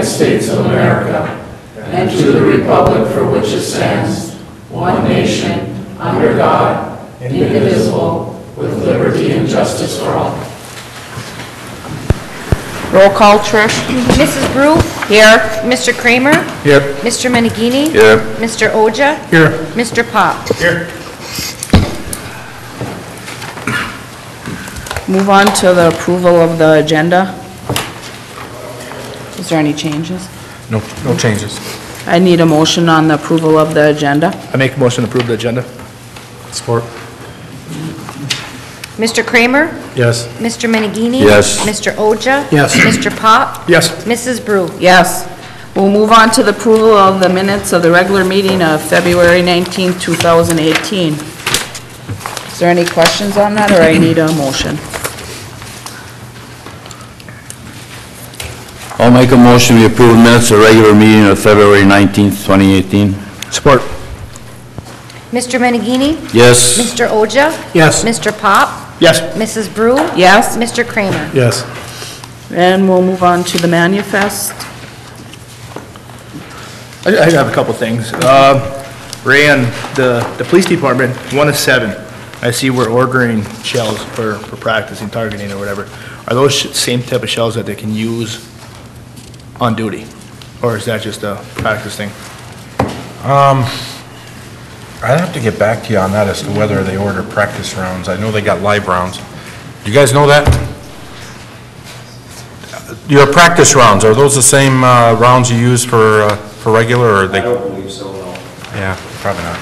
States of America and to the republic for which it stands, one nation, under God, indivisible, with liberty and justice for all. Roll call, Trish. Mrs. Brew? Here. Mr. Kramer? Here. Mr. Menegini? Here. Mr. Oja? Here. Mr. Pop? Here. Move on to the approval of the agenda. Is there any changes? No changes. I need a motion on the approval of the agenda. I make a motion to approve the agenda. Support. Mr. Kramer? Yes. Mr. Menegini? Yes. Mr. Oja? Yes. Mr. Pop? Yes. Mrs. Brew? Yes. We'll move on to the approval of the minutes of the regular meeting of February 19, 2018. Is there any questions on that, or I need a motion? I'll make a motion we approve minutes of regular meeting of February 19th, 2018. Support. Mr. Menegini? Yes. Mr. Oja? Yes. Mr. Pop? Yes. Mrs. Brew? Yes. Mr. Kramer? Yes. And we'll move on to the manifest. I have a couple things. Ray, on the police department, 1 of 7. I see we're ordering shells for practicing targeting or whatever. Are those same type of shells that they can use on duty? Or is that just a practice thing? I'd have to get back to you on that as to whether they order practice rounds. I know they got live rounds. Do you guys know that? Your practice rounds, are those the same rounds you use for regular, or are they? I don't believe so, no. Yeah, probably not.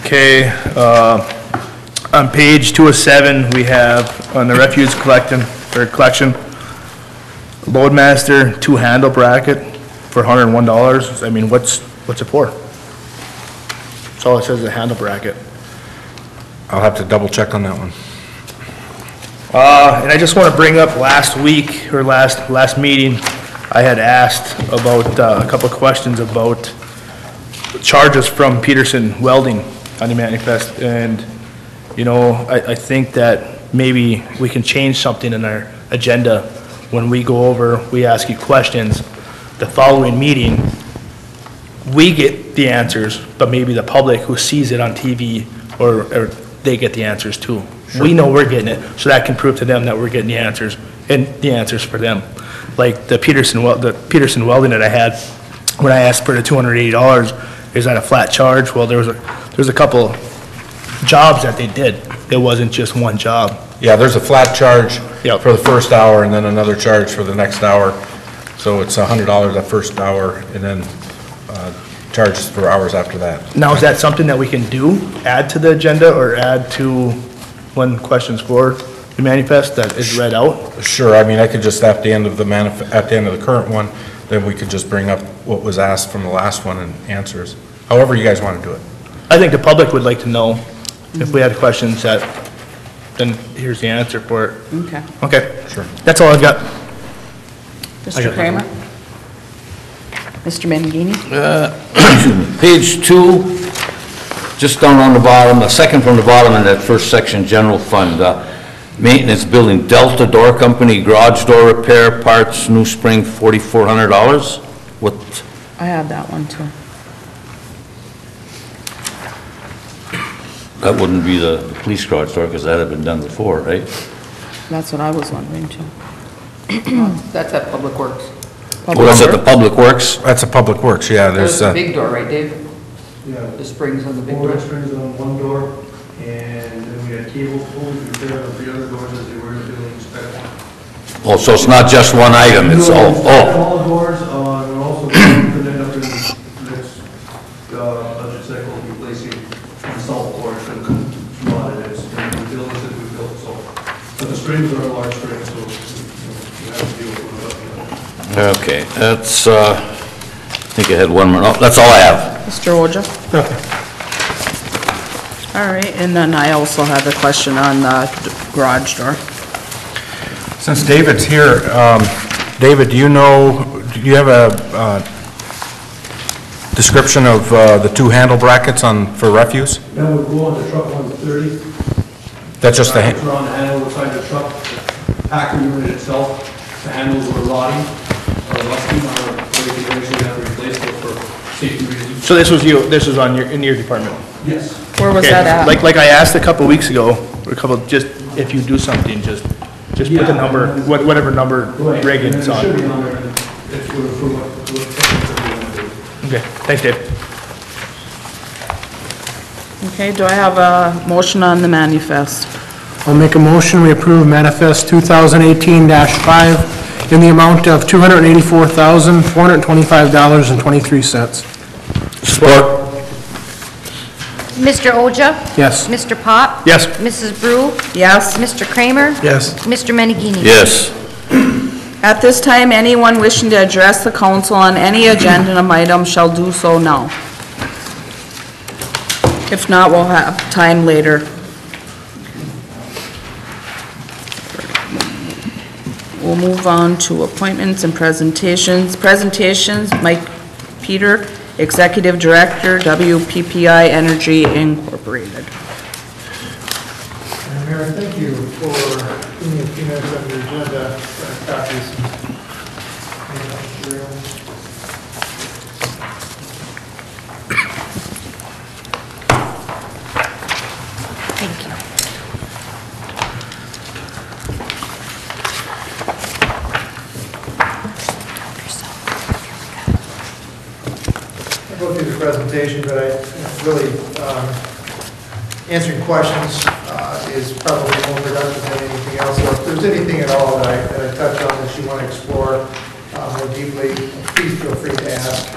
Okay, on page 2 of 7, we have on the refuse collection, Loadmaster 2-handle bracket for $101. I mean, what's it for? That's all it says is a handle bracket. I'll have to double check on that one. And I just want to bring up last week, or last meeting, I had asked about a couple of questions about charges from Peterson Welding on the manifest, and, you know, I think that maybe we can change something in our agenda when we go over, we ask you questions, the following meeting, we get the answers, but maybe the public who sees it on TV, or they get the answers too. Sure. We know we're getting it, so that can prove to them that we're getting the answers, and the answers for them. Like the Peterson Welding that I had, when I asked for the $280, is that a flat charge? Well, there's a couple jobs that they did. It wasn't just one job. Yeah, there's a flat charge Yep. for the first hour, and then another charge for the next hour. So it's $100 that first hour, and then charges for hours after that. Now, is that something that we can do, add to the agenda, or add to when questions for the manifest that is read out? Sure, I mean, I could just, at the end of the current one, then we could just bring up what was asked from the last one and answers. However you guys want to do it. I think the public would like to know if we had questions that, then here's the answer for it. Okay. Okay. Sure. That's all I've got. Mr. Kramer? Mr. Menegini? Page 2, just down on the bottom, the second from the bottom in that first section, general fund, maintenance building, Delta Door Company, garage door repair, parts, new spring, $4,400. What? I have that one too. That wouldn't be the police garage door, because that had been done before, right? That's what I was wondering too. That's at Public Works. Well, that's at the Public Works? That's a Public Works, yeah, There's there's, the big door, right, Dave? Yeah. The springs on the big Four door? springs on one door, and then we had cable pulls repaired on the other doors as they were doing inspection. Oh, so it's not just one item, it's all, All the doors, and also going to end up in next budget cycle replacing the salt floor for the rotted it's the buildings that we built, so. But the springs are large springs, so you have to deal with them. okay, that's, I think I had one more, no, that's all I have. Mr. Oja? okay. All right, and then I also have a question on the garage door. Since David's here, David, do you have a description of the 2 handle brackets for refuse? That would go on the truck 130. That's just the It's on the handle inside the truck, packing unit itself. the handles were rotting or rusty on our breaking, we actually have to replace those for safety reasons. So this was in your department? Yes. Where was Okay, that at? Like I asked a couple weeks ago, just, if you do something, just put the number, whatever number rig it's on. It should be on there, and it's for what techniques that we want to do. Okay, thanks, Dave. Okay, do I have a motion on the manifest? I'll make a motion, we approve manifest 2018-5 in the amount of $284,425.23. Support. Mr. Oja? Yes. Mr. Pop? Yes. Mrs. Brew? Yes? Mr. Kramer? Yes. Mr. Menegini? Yes. At this time, anyone wishing to address the council on any agenda item shall do so now. If not, we'll have time later. We'll move on to appointments and presentations. Presentations, Mike Peter, Executive Director, WPPI Energy Incorporated. Mayor, thank you for giving me a few minutes on your agenda. Copies. Thank you. I'll go through the presentation, but really, answering questions is probably more productive than anything else. So if there's anything at all that I touch on that you want to explore more deeply, please feel free to ask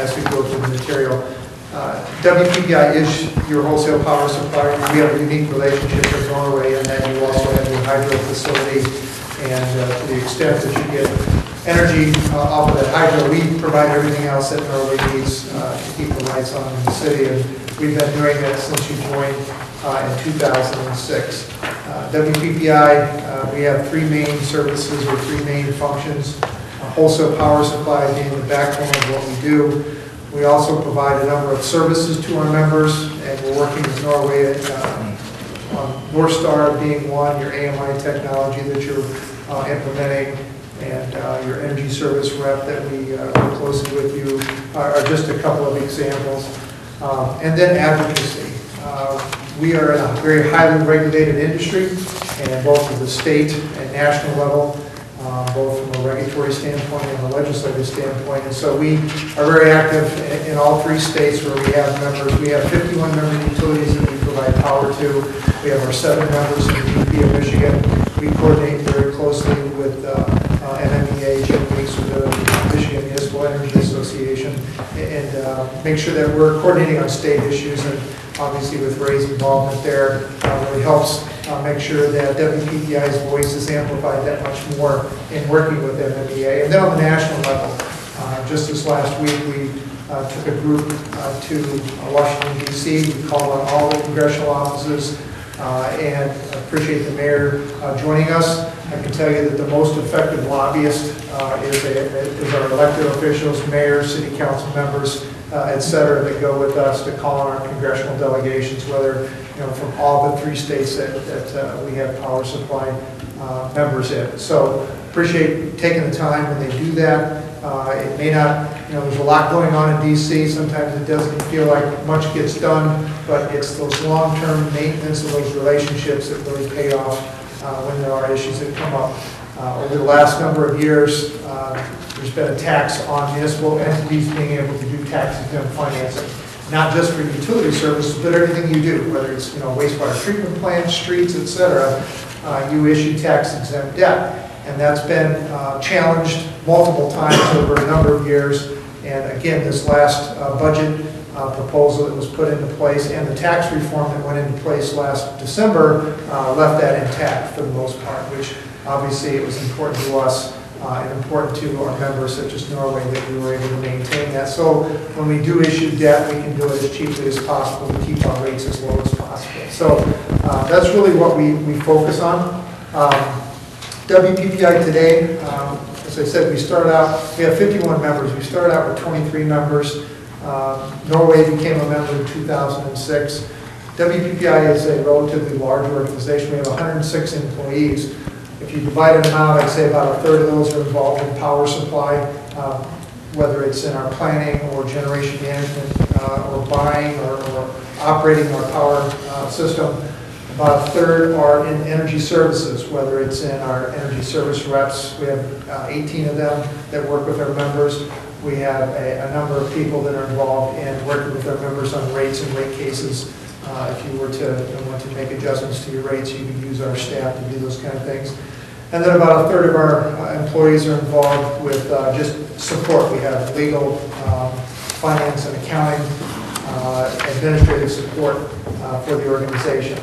as we go through the material. WPPI is your wholesale power supplier. We have a unique relationship with Norway, and then you also have your hydro facility. And to the extent that you get energy off of that hydro, we provide everything else that Norway needs to keep the lights on in the city. And we've been doing that since you joined in 2006. WPPI, we have three main services or three main functions. Wholesale power supply being the backbone of what we do. We also provide a number of services to our members, and we're working with Norway on Northstar being one, your AMI technology that you're implementing, and your energy service rep that we work closely with you are just a couple of examples. And then advocacy. We are in a very highly regulated industry, and both at the state and national level, both from a regulatory standpoint and a legislative standpoint. And so we are very active in all three states where we have members. We have 51 member utilities that we provide power to. We have our 7 members in the UP of Michigan. We coordinate very closely with MMEA, Jim Weeks, with the Michigan Municipal Energy Association, and make sure that we're coordinating on state issues. And obviously with Ray's involvement there, really helps make sure that WPPI's voice is amplified that much more in working with MMEA. And then on the national level, just this last week, we took a group to Washington, D.C. We called on all the congressional offices and appreciate the mayor joining us. I can tell you that the most effective lobbyist is our elected officials, mayors, city council members, et cetera, that go with us to call on our congressional delegations, whether from all the 3 states that we have power supply members in. So appreciate taking the time when they do that. It may not, there's a lot going on in DC. Sometimes it doesn't feel like much gets done, but it's those long-term maintenance of those relationships that really pay off when there are issues that come up. Over the last number of years, there's been a tax on municipal entities being able to do tax-exempt financing, not just for utility services, but everything you do, whether it's wastewater treatment plants, streets, et cetera, you issue tax-exempt debt. And that's been challenged multiple times over a number of years. And again, this last budget proposal that was put into place and the tax reform that went into place last December left that intact for the most part, which obviously it was important to us and important to our members such as Norway that we were able to maintain that. So when we do issue debt, we can do it as cheaply as possible to keep our rates as low as possible. So that's really what we focus on. WPPI today, as I said, we have 51 members. We started out with 23 members. Norway became a member in 2006. WPPI is a relatively large organization. We have 106 employees. If if you divide them out, I'd say about a third of those are involved in power supply, whether it's in our planning or generation management, or buying or operating our power system. About a third are in energy services, whether it's in our energy service reps. We have 18 of them that work with our members. We have a number of people that are involved in working with our members on rates and rate cases. If you were to want to make adjustments to your rates, you can use our staff to do those kind of things. And then about a third of our employees are involved with just support. We have legal, finance and accounting, administrative support for the organization.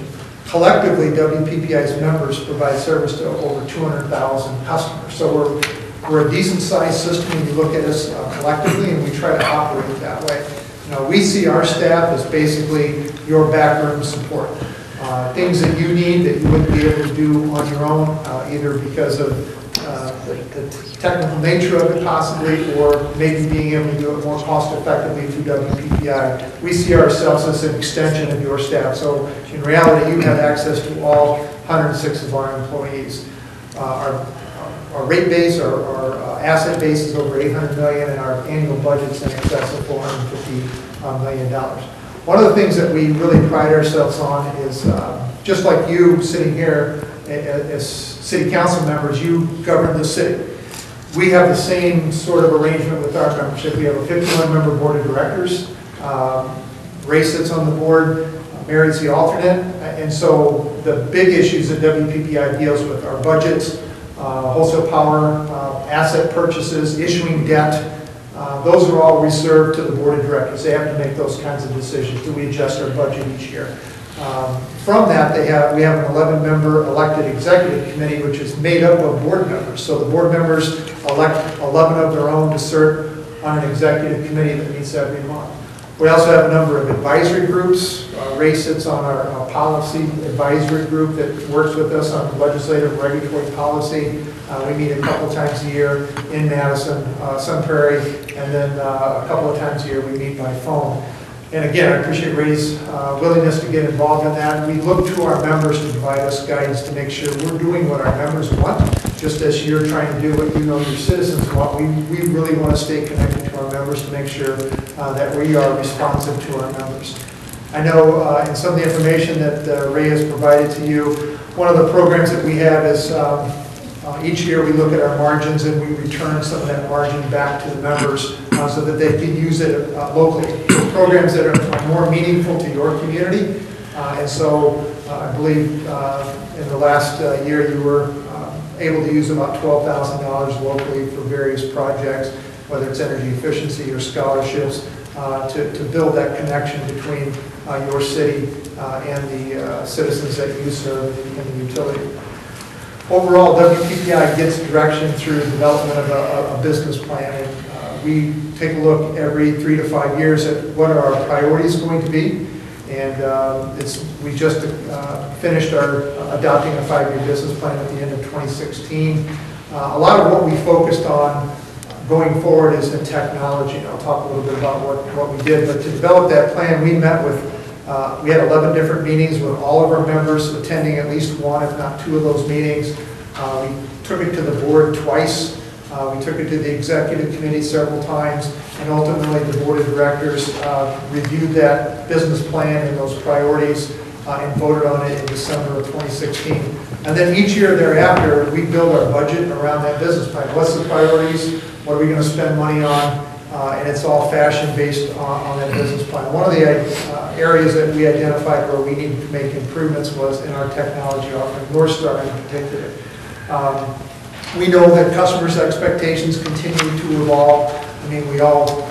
Collectively, WPPI's members provide service to over 200,000 customers. So we're a decent-sized system when you look at us collectively, and we try to operate that way. You know, we see our staff as basically your backroom support. Things that you need that you wouldn't be able to do on your own, either because of the technical nature of it possibly, or maybe being able to do it more cost effectively through WPPI. We see ourselves as an extension of your staff. So in reality, you have access to all 106 of our employees. Our rate base, our asset base is over $800 million, and our annual budget's in excess of $450 million. One of the things that we really pride ourselves on is, just like you sitting here as city council members, you govern the city. We have the same sort of arrangement with our membership. We have a 51-member board of directors. Ray sits on the board, Mary's the alternate, and so the big issues that WPPI deals with are budgets, wholesale power, asset purchases, issuing debt. Those are all reserved to the board of directors. They have to make those kinds of decisions. Do we adjust our budget each year? From that, we have an 11-member elected executive committee, which is made up of board members. So the board members elect 11 of their own to serve on an executive committee that meets every month. We also have a number of advisory groups. Ray sits on our policy advisory group that works with us on legislative and regulatory policy. We meet a couple times a year in Madison, Sun Prairie, and then a couple of times a year we meet by phone. And again, I appreciate Ray's willingness to get involved in that. We look to our members to provide us guidance to make sure we're doing what our members want, just as you're trying to do what you know your citizens want. We really want to stay connected to our members to make sure that we are responsive to our members. I know in some of the information that Ray has provided to you, one of the programs that we have is each year we look at our margins and we return some of that margin back to the members so that they can use it locally. Programs that are more meaningful to your community. And so I believe in the last year you were able to use about $12,000 locally for various projects, whether it's energy efficiency or scholarships, to build that connection between your city and the citizens that you serve in the utility. Overall, WPPI gets direction through the development of a business plan. And we take a look every 3 to 5 years at what are our priorities going to be. And we just finished adopting a 5-year business plan at the end of 2016. A lot of what we focused on going forward is in technology. And I'll talk a little bit about what we did. But to develop that plan, we met with we had 11 different meetings with all of our members attending at least one, if not 2 of those meetings. We took it to the board twice. We took it to the executive committee several times. And ultimately, the board of directors reviewed that business plan and those priorities and voted on it in December of 2016. And then each year thereafter, we build our budget around that business plan. What's the priorities? What are we going to spend money on? And it's all fashion based on that business plan. One of the areas that we identified where we needed to make improvements was in our technology offering, Northstar in particular. We know that customers' expectations continue to evolve. I mean, we all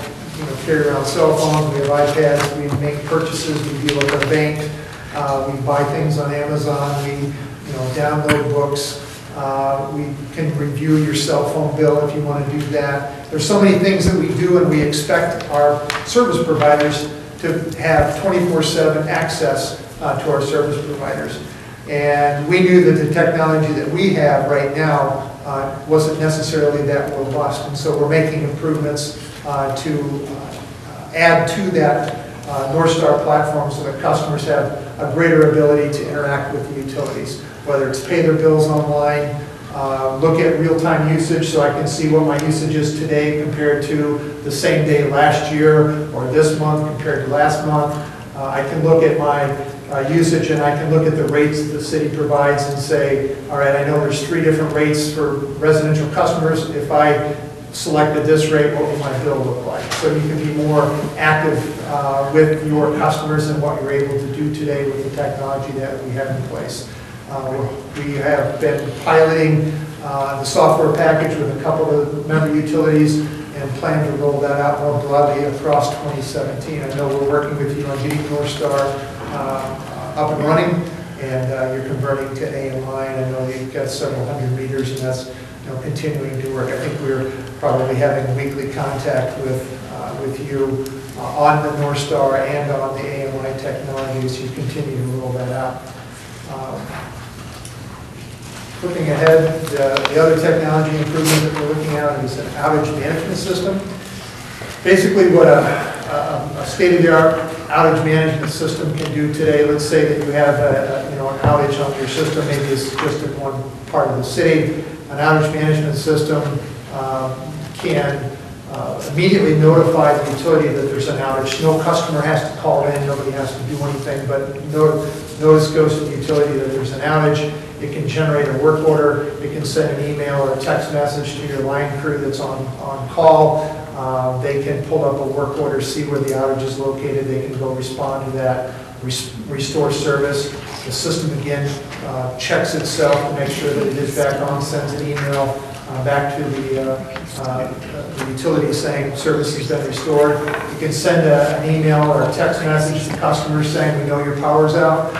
carry around cell phones, we have iPads, we make purchases, we deal with our bank, we buy things on Amazon, we download books. We can review your cell phone bill if you want to do that. There's so many things that we do, and we expect our service providers to have 24/7 access to our service providers. And we knew that the technology that we have right now wasn't necessarily that robust. And so we're making improvements to add to that Northstar platform so that customers have a greater ability to interact with the utilities, whether it's pay their bills online, look at real-time usage so I can see what my usage is today compared to the same day last year or this month compared to last month. I can look at my usage and I can look at the rates that the city provides and say, all right, I know there's 3 different rates for residential customers. If I selected this rate, what would my bill look like? So you can be more active with your customers and what you're able to do today with the technology that we have in place. We have been piloting the software package with a couple of member utilities and plan to roll that out more broadly across 2017. I know we're working with you on getting North Star up and running, and you're converting to AMI, and I know you've got several hundred meters, and that's continuing to work. I think we're probably having weekly contact with you on the North Star and on the AMI technology as you continue to roll that out. Looking ahead, the other technology improvement that we're looking at is an outage management system. Basically what a state-of-the-art outage management system can do today, let's say that you have an outage on your system, maybe it's just in one part of the city. An outage management system can immediately notify the utility that there's an outage. No customer has to call in, nobody has to do anything, but notice goes to the utility that there's an outage. It can generate a work order. It can send an email or a text message to your line crew that's on call. They can pull up a work order, see where the outage is located. They can go respond to that, restore service. The system again checks itself to make sure that it is back on, sends an email back to the utility saying service has been restored. You can send an email or a text message to customers saying we know your power's out.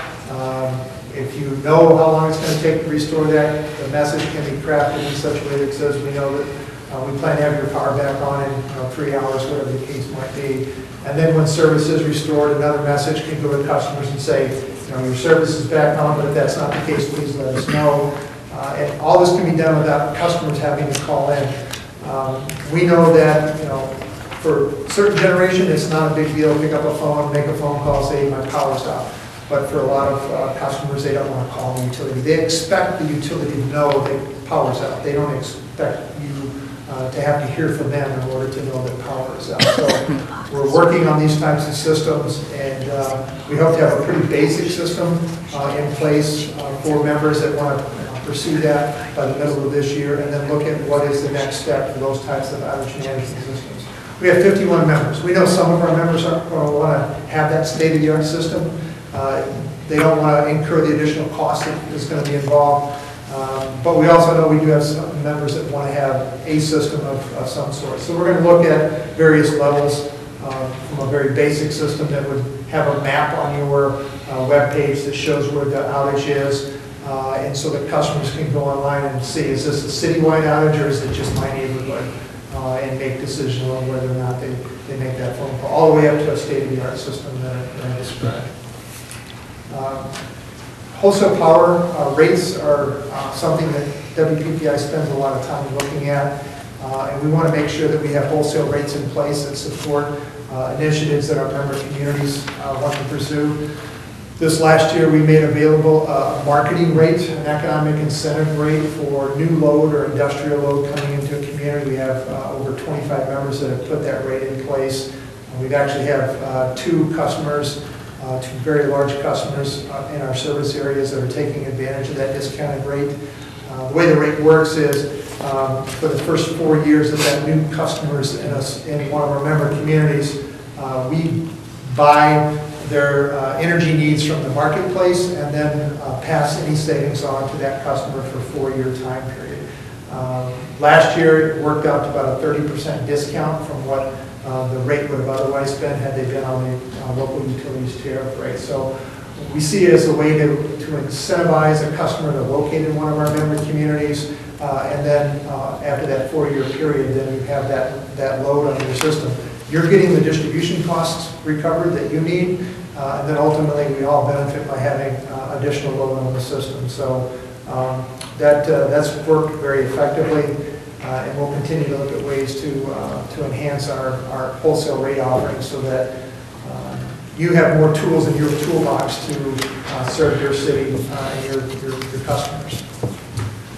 If you know how long it's going to take to restore that, the message can be crafted in such a way that says we know that we plan to have your power back on in 3 hours, whatever the case might be. And then when service is restored, another message can go to customers and say, your service is back on, but if that's not the case, please let us know. And all this can be done without customers having to call in. We know that, for a certain generation, it's not a big deal. Pick up a phone, make a phone call, say my power's out. But for a lot of customers, they don't want to call the utility. They expect the utility to know that power's out. They don't expect you to have to hear from them in order to know that power is out. So we're working on these types of systems, and we hope to have a pretty basic system in place for members that want to pursue that by the middle of this year, and then look at what is the next step for those types of outage management systems. We have 51 members. We know some of our members aren't going to want to have that state-of-the-art system. They don't want to incur the additional cost that is going to be involved. But we also know we do have some members that want to have a system of some sort. So we're going to look at various levels from a very basic system that would have a map on your web page that shows where the outage is. And so that customers can go online and see, is this a citywide outage or is it just my neighborhood? And make decisions on whether or not they make that phone call, all the way up to a state-of-the-art system that I described. Wholesale power rates are something that WPPI spends a lot of time looking at, and we want to make sure that we have wholesale rates in place that support initiatives that our member communities want to pursue. This last year, we made available a marketing rate, an economic incentive rate for new load or industrial load coming into a community. We have over 25 members that have put that rate in place. We actually have 2 customers, 2 very large customers in our service areas that are taking advantage of that discounted rate. The way the rate works is for the first 4 years of that new customers in one of our member communities, we buy their energy needs from the marketplace and then pass any savings on to that customer for a 4-year time period. Last year, it worked out to about a 30% discount from what the rate would have otherwise been had they been on the local utilities tariff rate. So we see it as a way to incentivize a customer to locate in one of our member communities, and then after that 4-year period, then you have that load on your system. You're getting the distribution costs recovered that you need, and then ultimately we all benefit by having additional load on the system. So that's worked very effectively, and we'll continue to look at ways to enhance our wholesale rate offerings so that you have more tools in your toolbox to serve your city and your customers.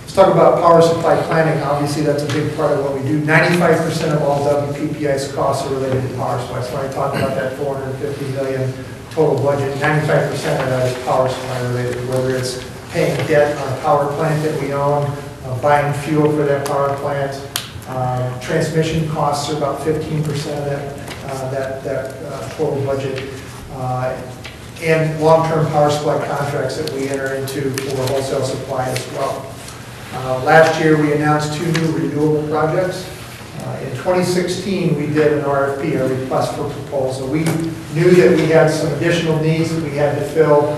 Let's talk about power supply planning. Obviously, that's a big part of what we do. 95% of all WPPI's costs are related to power supply. So when I talk about that $450 million total budget, 95% of that is power supply related, whether it's paying debt on a power plant that we own, buying fuel for that power plant. Transmission costs are about 15% of that total budget. And long-term power supply contracts that we enter into for wholesale supply as well. Last year, we announced 2 new renewable projects. In 2016, we did an RFP, a request for proposal. We knew that we had some additional needs that we had to fill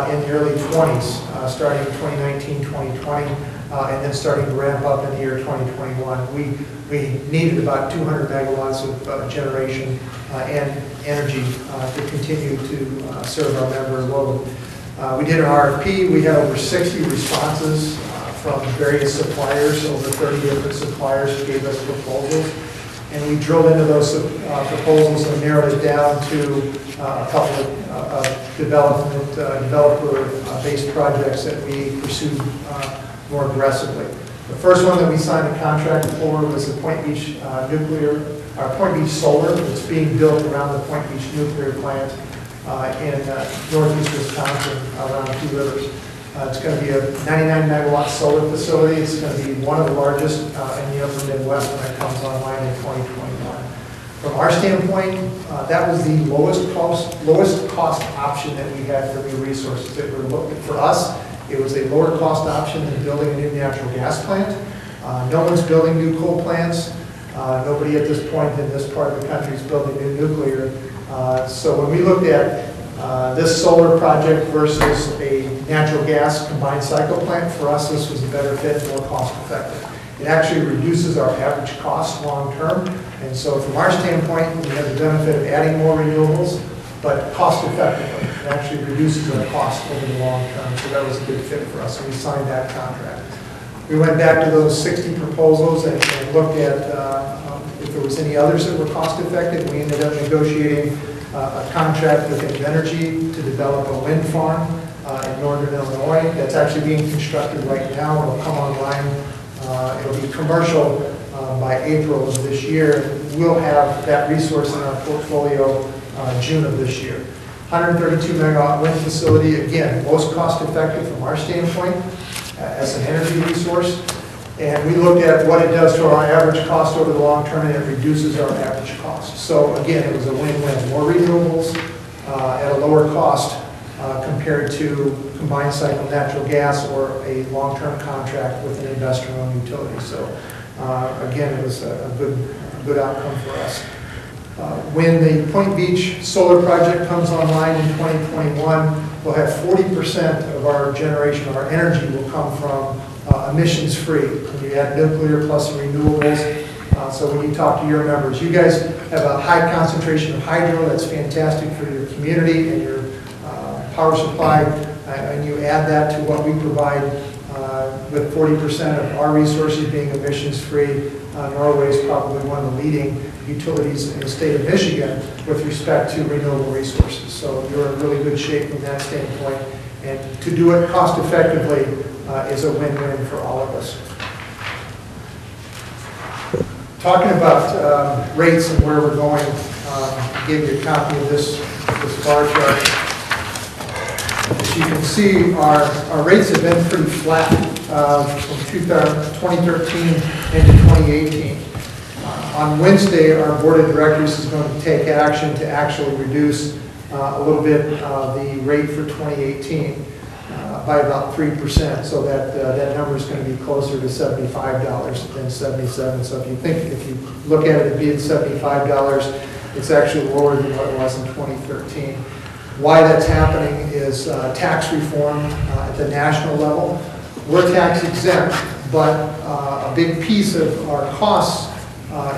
in the early 20s, starting in 2019, 2020, and then starting to ramp up in the year 2021. We needed about 200 megawatts of generation and energy to continue to serve our member load. We did an RFP. We had over 60 responses from various suppliers, over 30 different suppliers who gave us proposals. And we drilled into those proposals and narrowed it down to a couple of developer-based projects that we pursued more aggressively. The first one that we signed a contract for was the Point Beach Point Beach Solar. It's being built around the Point Beach nuclear plant in northeast Wisconsin, around 2 rivers. It's going to be a 99 megawatt solar facility. It's going to be one of the largest in the upper Midwest when it comes online in 2021. From our standpoint, that was the lowest cost option that we had for new resources that were looking for us. It was a lower cost option than building a new natural gas plant. No one's building new coal plants. Nobody at this point in this part of the country is building new nuclear. So when we looked at this solar project versus a natural gas combined cycle plant, for us this was a better fit, more cost effective. It actually reduces our average cost long term, and so from our standpoint, we have the benefit of adding more renewables, but cost effectively. It actually reduces our cost over the long term, so that was a good fit for us, and we signed that contract. We went back to those 60 proposals and looked at if there was any others that were cost effective. We ended up negotiating a contract with Energy to develop a wind farm in northern Illinois. That's actually being constructed right now. It'll come online. It'll be commercial by April of this year. We'll have that resource in our portfolio June of this year. 132 megawatt wind facility, again, most cost effective from our standpoint as an energy resource. And we looked at what it does to our average cost over the long term, and it reduces our average cost. So again, it was a win-win. More renewables at a lower cost compared to combined cycle natural gas or a long-term contract with an investor-owned utility. So again, it was a good outcome for us. When the Point Beach solar project comes online in 2021, we'll have 40% of our generation, our energy will come from emissions-free. When you add nuclear plus renewables, so when you talk to your members, you guys have a high concentration of hydro. That's fantastic for your community and your power supply, and you add that to what we provide with 40% of our resources being emissions-free. Norway is probably one of the leading utilities in the state of Michigan with respect to renewable resources. So you're in really good shape from that standpoint. And to do it cost effectively is a win-win for all of us. Talking about rates and where we're going, I gave you a copy of this bar chart. As you can see, our rates have been pretty flat from 2013 into 2018. On Wednesday, our board of directors is going to take action to actually reduce a little bit the rate for 2018 by about 3%. So that number is going to be closer to $75 than $77. So if you look at it being $75, it's actually lower than what it was in 2013. Why that's happening is tax reform at the national level. We're tax exempt, but a big piece of our costs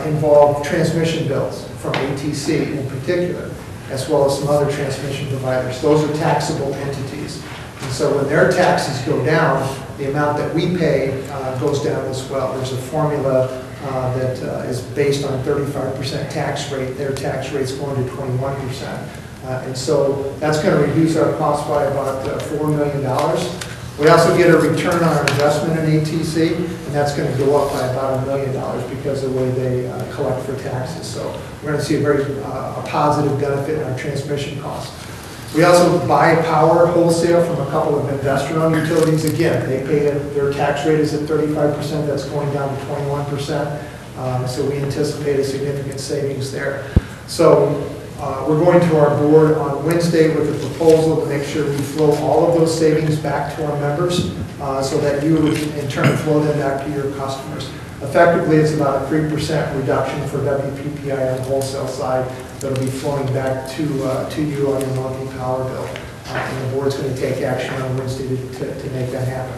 involve transmission bills from ATC in particular, as well as some other transmission providers. Those are taxable entities. And so when their taxes go down, the amount that we pay goes down as well. There's a formula that is based on 35% tax rate. Their tax rate's going to 21%. And so that's going to reduce our cost by about $4 million. We also get a return on our investment in ATC, and that's going to go up by about $1 million because of the way they collect for taxes. So we're going to see a positive benefit in our transmission costs. We also buy power wholesale from a couple of investor-owned utilities. Again, they pay their tax rate is at 35%. That's going down to 21%. So we anticipate a significant savings there. So we're going to our board on Wednesday with a proposal to make sure we flow all of those savings back to our members so that you would in turn flow them back to your customers. Effectively, it's about a 3% reduction for WPPI on the wholesale side that'll be flowing back to you on your monthly power bill. And the board's going to take action on Wednesday to make that happen.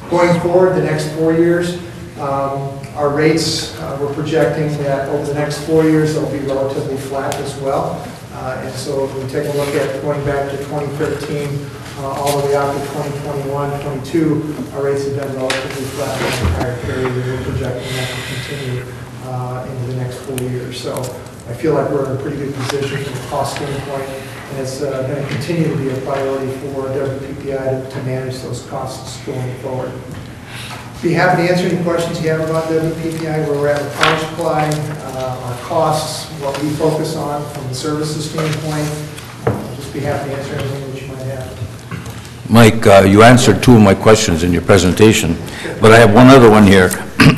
Going forward, the next 4 years, our rates, we're projecting that over the next 4 years, they'll be relatively flat as well. And so if we take a look at going back to 2013, all the way out to 2021, 22, our rates have been relatively flat in the entire period, and we're projecting that to continue into the next 4 years. So I feel like we're in a pretty good position from a cost standpoint, and it's going to continue to be a priority for WPPI to manage those costs going forward. Be happy to answer any questions you have about WPPI, where we're at with power supply, our costs, what we focus on from the services standpoint. Just be happy to answer anything that you might have. Mike, you answered two of my questions in your presentation, but I have one other one here.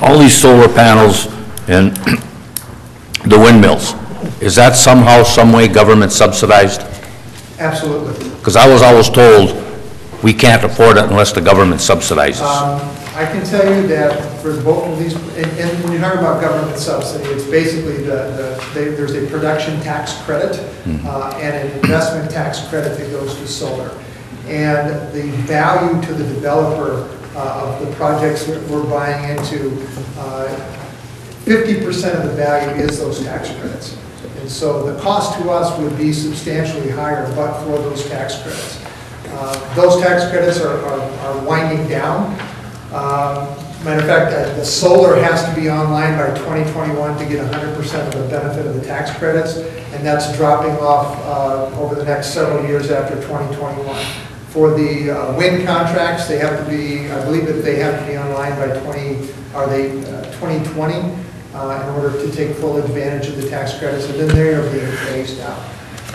All these solar panels and the windmills, is that somehow, some way government subsidized? Absolutely. Because I was always told we can't afford it unless the government subsidizes. I can tell you that for both of these, and when you're talking about government subsidy, it's basically there's a production tax credit and an investment tax credit that goes to solar. And the value to the developer of the projects that we're buying into, 50% of the value is those tax credits. And so the cost to us would be substantially higher but for those tax credits. Those tax credits are winding down. Matter of fact, the solar has to be online by 2021 to get 100% of the benefit of the tax credits, and that's dropping off over the next several years after 2021. For the wind contracts, they have to be, I believe that they have to be online by 2020 in order to take full advantage of the tax credits, and then they are being phased out.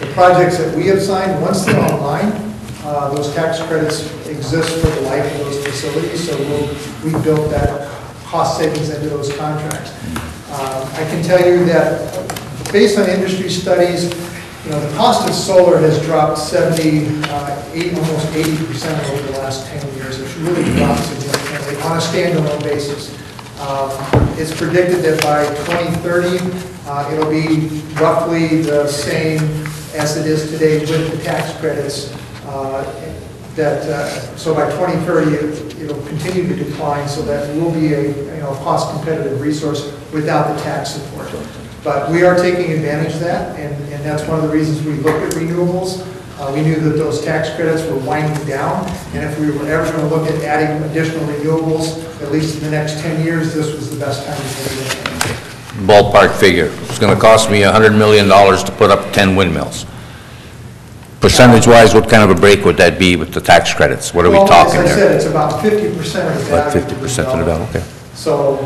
The projects that we have signed, once they're online, those tax credits exist for the life of those facilities, so we built that cost savings into those contracts. I can tell you that based on industry studies, the cost of solar has dropped almost 80% over the last 10 years. It's really dropped significantly on a standalone basis. It's predicted that by 2030, it'll be roughly the same as it is today with the tax credits. So by 2030, it'll continue to decline, so that will be a cost-competitive resource without the tax support. But we are taking advantage of that, and that's one of the reasons we look at renewables. We knew that those tax credits were winding down, and if we were ever going to look at adding additional renewables, at least in the next 10 years, this was the best time to do it. Ballpark figure, it's going to cost me $100 million to put up 10 windmills. Percentage-wise, what kind of a break would that be with the tax credits? What are we talking there? As I said, it's about 50% of the value. About 50% of the value, okay. So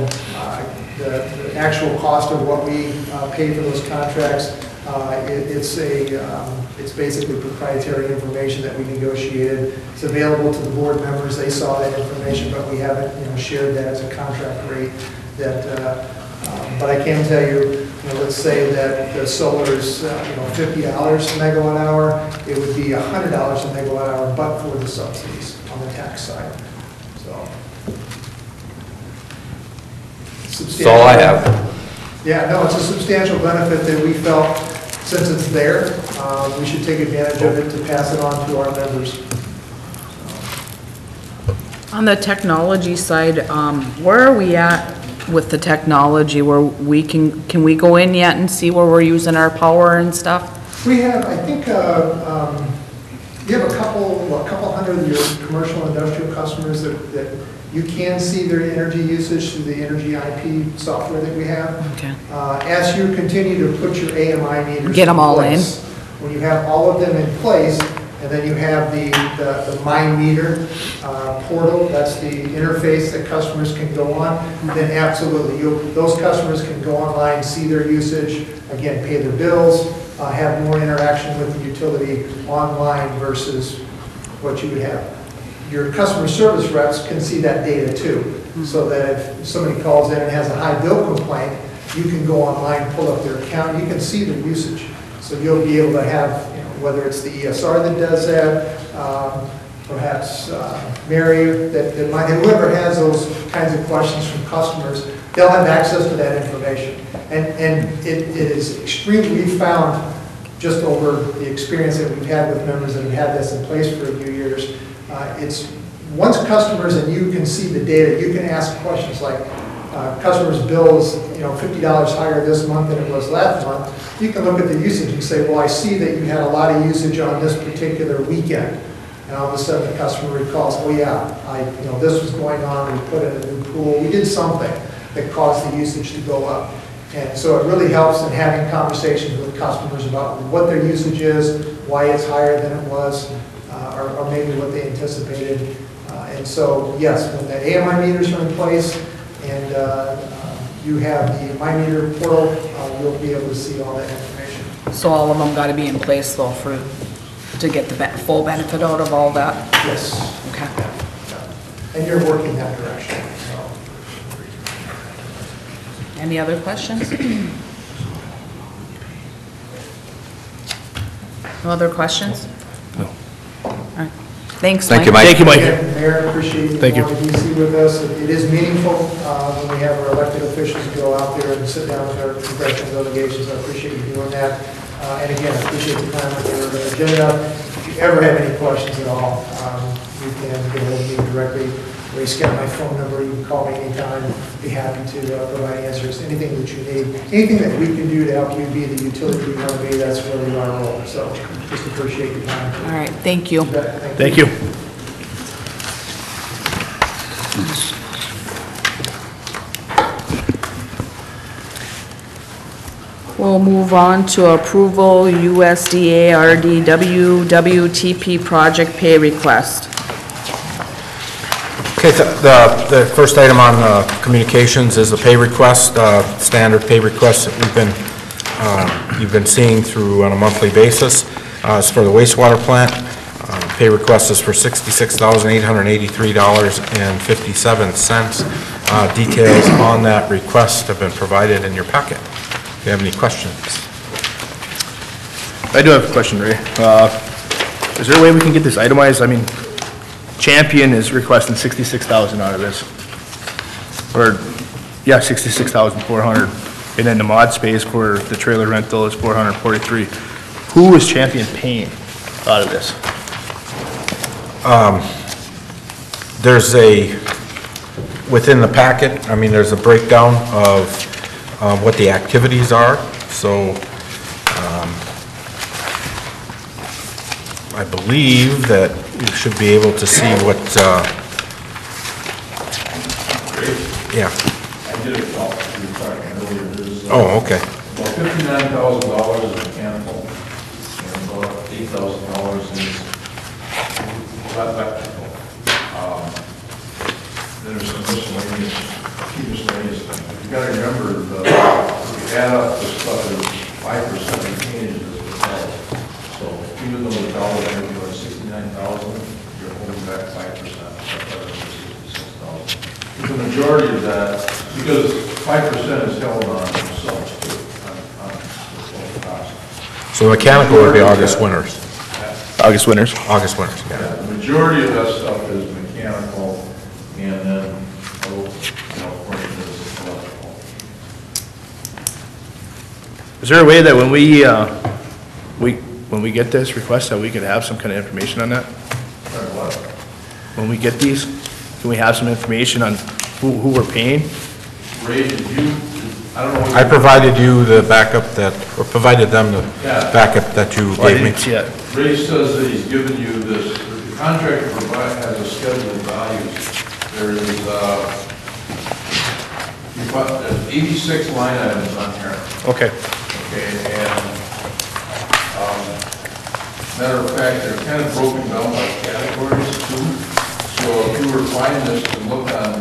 the actual cost of what we pay for those contracts, it's basically proprietary information that we negotiated. It's available to the board members. They saw that information, but we haven't shared that as a contract rate. But I can tell you, let's say that the solar is $50 a megawatt hour, it would be $100 a megawatt hour, but for the subsidies on the tax side. So that's all I have. Yeah, no, it's a substantial benefit that we felt, since it's there, we should take advantage of it to pass it on to our members. On the technology side, where are we at with the technology, where we can we go in yet and see where we're using our power and stuff? We have, I think, you have a couple hundred of your commercial and industrial customers that you can see their energy usage through the Energy IP software that we have. Okay. As you continue to put your AMI meters get them all in. When you have all of them in place, And then you have the My Meter portal, that's the interface that customers can go on. Then absolutely, those customers can go online, see their usage, again, pay their bills, have more interaction with the utility online versus what you would have. Your customer service reps can see that data too, so that if somebody calls in and has a high bill complaint, you can go online, pull up their account, you can see their usage. So you'll be able to have, whether it's the ESR that does that, perhaps Mary, that might, whoever has those kinds of questions from customers, they'll have access to that information. And it is extremely, we found just over the experience that we've had with members that have had this in place for a few years, it's once customers and you can see the data, you can ask questions like, customers' bills, $50 higher this month than it was last month. You can look at the usage and say, well, I see that you had a lot of usage on this particular weekend. And all of a sudden the customer recalls, oh yeah, this was going on, we put in a new pool, we did something that caused the usage to go up. And so it really helps in having conversations with customers about what their usage is, why it's higher than it was, or maybe what they anticipated. And so, yes, when the AMI meters are in place and you have the My Meter portal, you'll be able to see all that information. So all of them got to be in place though to get the full benefit out of all that? Yes. Okay. Yeah. And you're working that direction. So. Any other questions? No other questions? No. All right. Thanks, Thank Mike. you, Mike. Thank you, Mike. Again, Mayor, appreciate you Thank you. going to DC with us. It is meaningful when we have our elected officials go out there and sit down with our congressional delegations. I appreciate you doing that. And again, I appreciate the time on your agenda. If you ever have any questions at all, you can get a hold of me directly. Ray's got my phone number. You can call me anytime. Be happy to provide answers. Anything that you need, anything that we can do to help you be the utility you want to be, that's really our role. So just appreciate your time. All right, thank you. Thank you. We'll move on to approval USDA RDW WTP project pay request. Okay, the first item on communications is a pay request, standard pay request that you've been seeing through on a monthly basis. It's for the wastewater plant. Pay request is for $66,883.57. Details on that request have been provided in your packet. If you have any questions. I do have a question, Ray. Is there a way we can get this itemized? I mean, Champion is requesting $66,000 out of this. Or, yeah, $66,400. And then the mod space for the trailer rental is $443. Who is Champion paying out of this? There's within the packet, I mean, there's a breakdown of what the activities are. So I believe that you should be able to see what, yeah. I did a call, we were talking earlier, there's Oh, okay. about $59,000 in mechanical, and about $8,000 in electrical. Then there's some miscellaneous things. You gotta remember, if you add up the stuff, there's 5% retainage as well. So even though the dollar is going to be like $69,000, you're holding back 5%. $66,000. The majority of that, because 5% is held on themselves too, on the total cost. So mechanical would be August winners. August winners. August winners, yeah. Yeah, the majority of that stuff is mechanical, and then, portion is electrical. Is there a way that when we get this request that we could have some kind of information on that? Sorry, what? When we get these, can we have some information on who we're paying? Ray, did you, I don't know. What I provided you the backup or provided them the backup that you Oh, I gave me. didn't see it. Ray says that he's given you this, the contractor has a schedule of values. There is, you've got 86 line items on here. Okay. Okay, and Matter of fact, they're kind of broken down by categories too. So if you were to find this and look on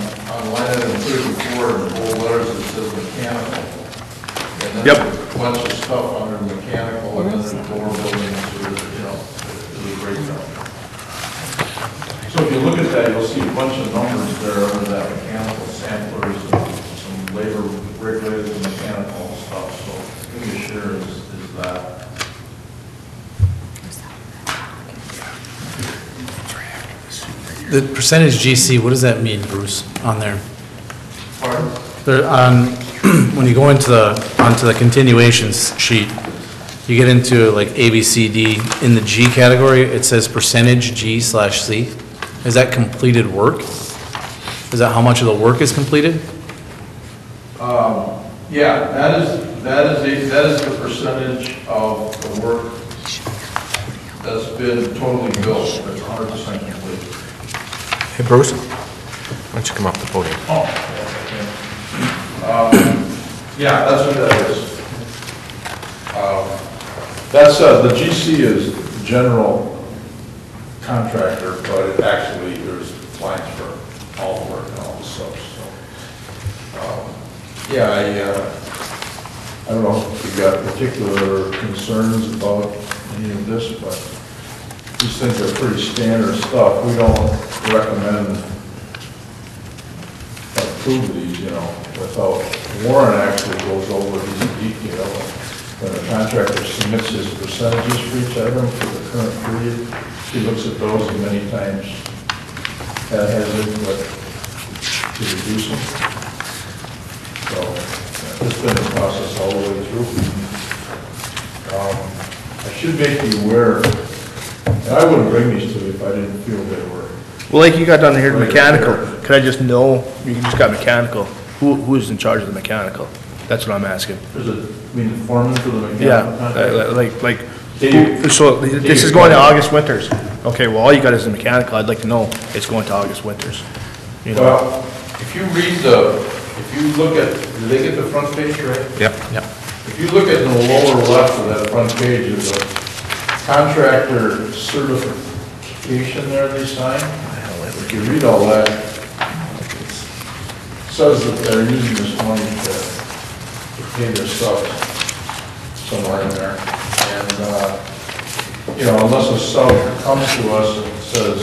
line item 34 in bold letters, it says mechanical. And then Yep. there's a bunch of stuff under mechanical, and then there's door buildings, or, there's a breakdown. So if you look at that, you'll see a bunch of numbers there under that mechanical samplers, and some labor regulated and mechanical stuff, so maybe sure is that. The percentage GC, what does that mean, Bruce, on there? Pardon? When you go onto the continuations sheet, you get into like A, B, C, D. In the G category, it says percentage G/C. Is that completed work? Is that how much of the work is completed? Yeah, that is the percentage of the work that's been totally built, that's 100% complete. Hey, Bruce, why don't you come up the podium? Oh, yeah, that's what that is. That's, the GC is general contractor, but it actually, there's lines for all the work and all the stuff, so. Yeah, I don't know if you've got particular concerns about any of this, but these things are pretty standard stuff. We don't recommend approve these, without, Warren actually goes over these in detail. When the contractor submits his percentages for each item for the current period, he looks at those and many times that has input to reduce them. So it's been a process all the way through. I should make you aware, and I wouldn't bring these to you if I didn't feel they were. Well, like you got down here, mechanical, could I just know, you just got mechanical, who's in charge of the mechanical? That's what I'm asking. There's a, the foreman for the mechanical Yeah, contract? so this is going to August Winters. Okay, well, all you got is the mechanical, I'd like to know it's going to August Winters. Well, if you read if you look at, did they get the front page right? Yep. If you look at the lower left of that front page, there's a contractor certification there they sign. If you read all that, it says that they're using this money to pay their subs somewhere in there. And, unless a sub comes to us and says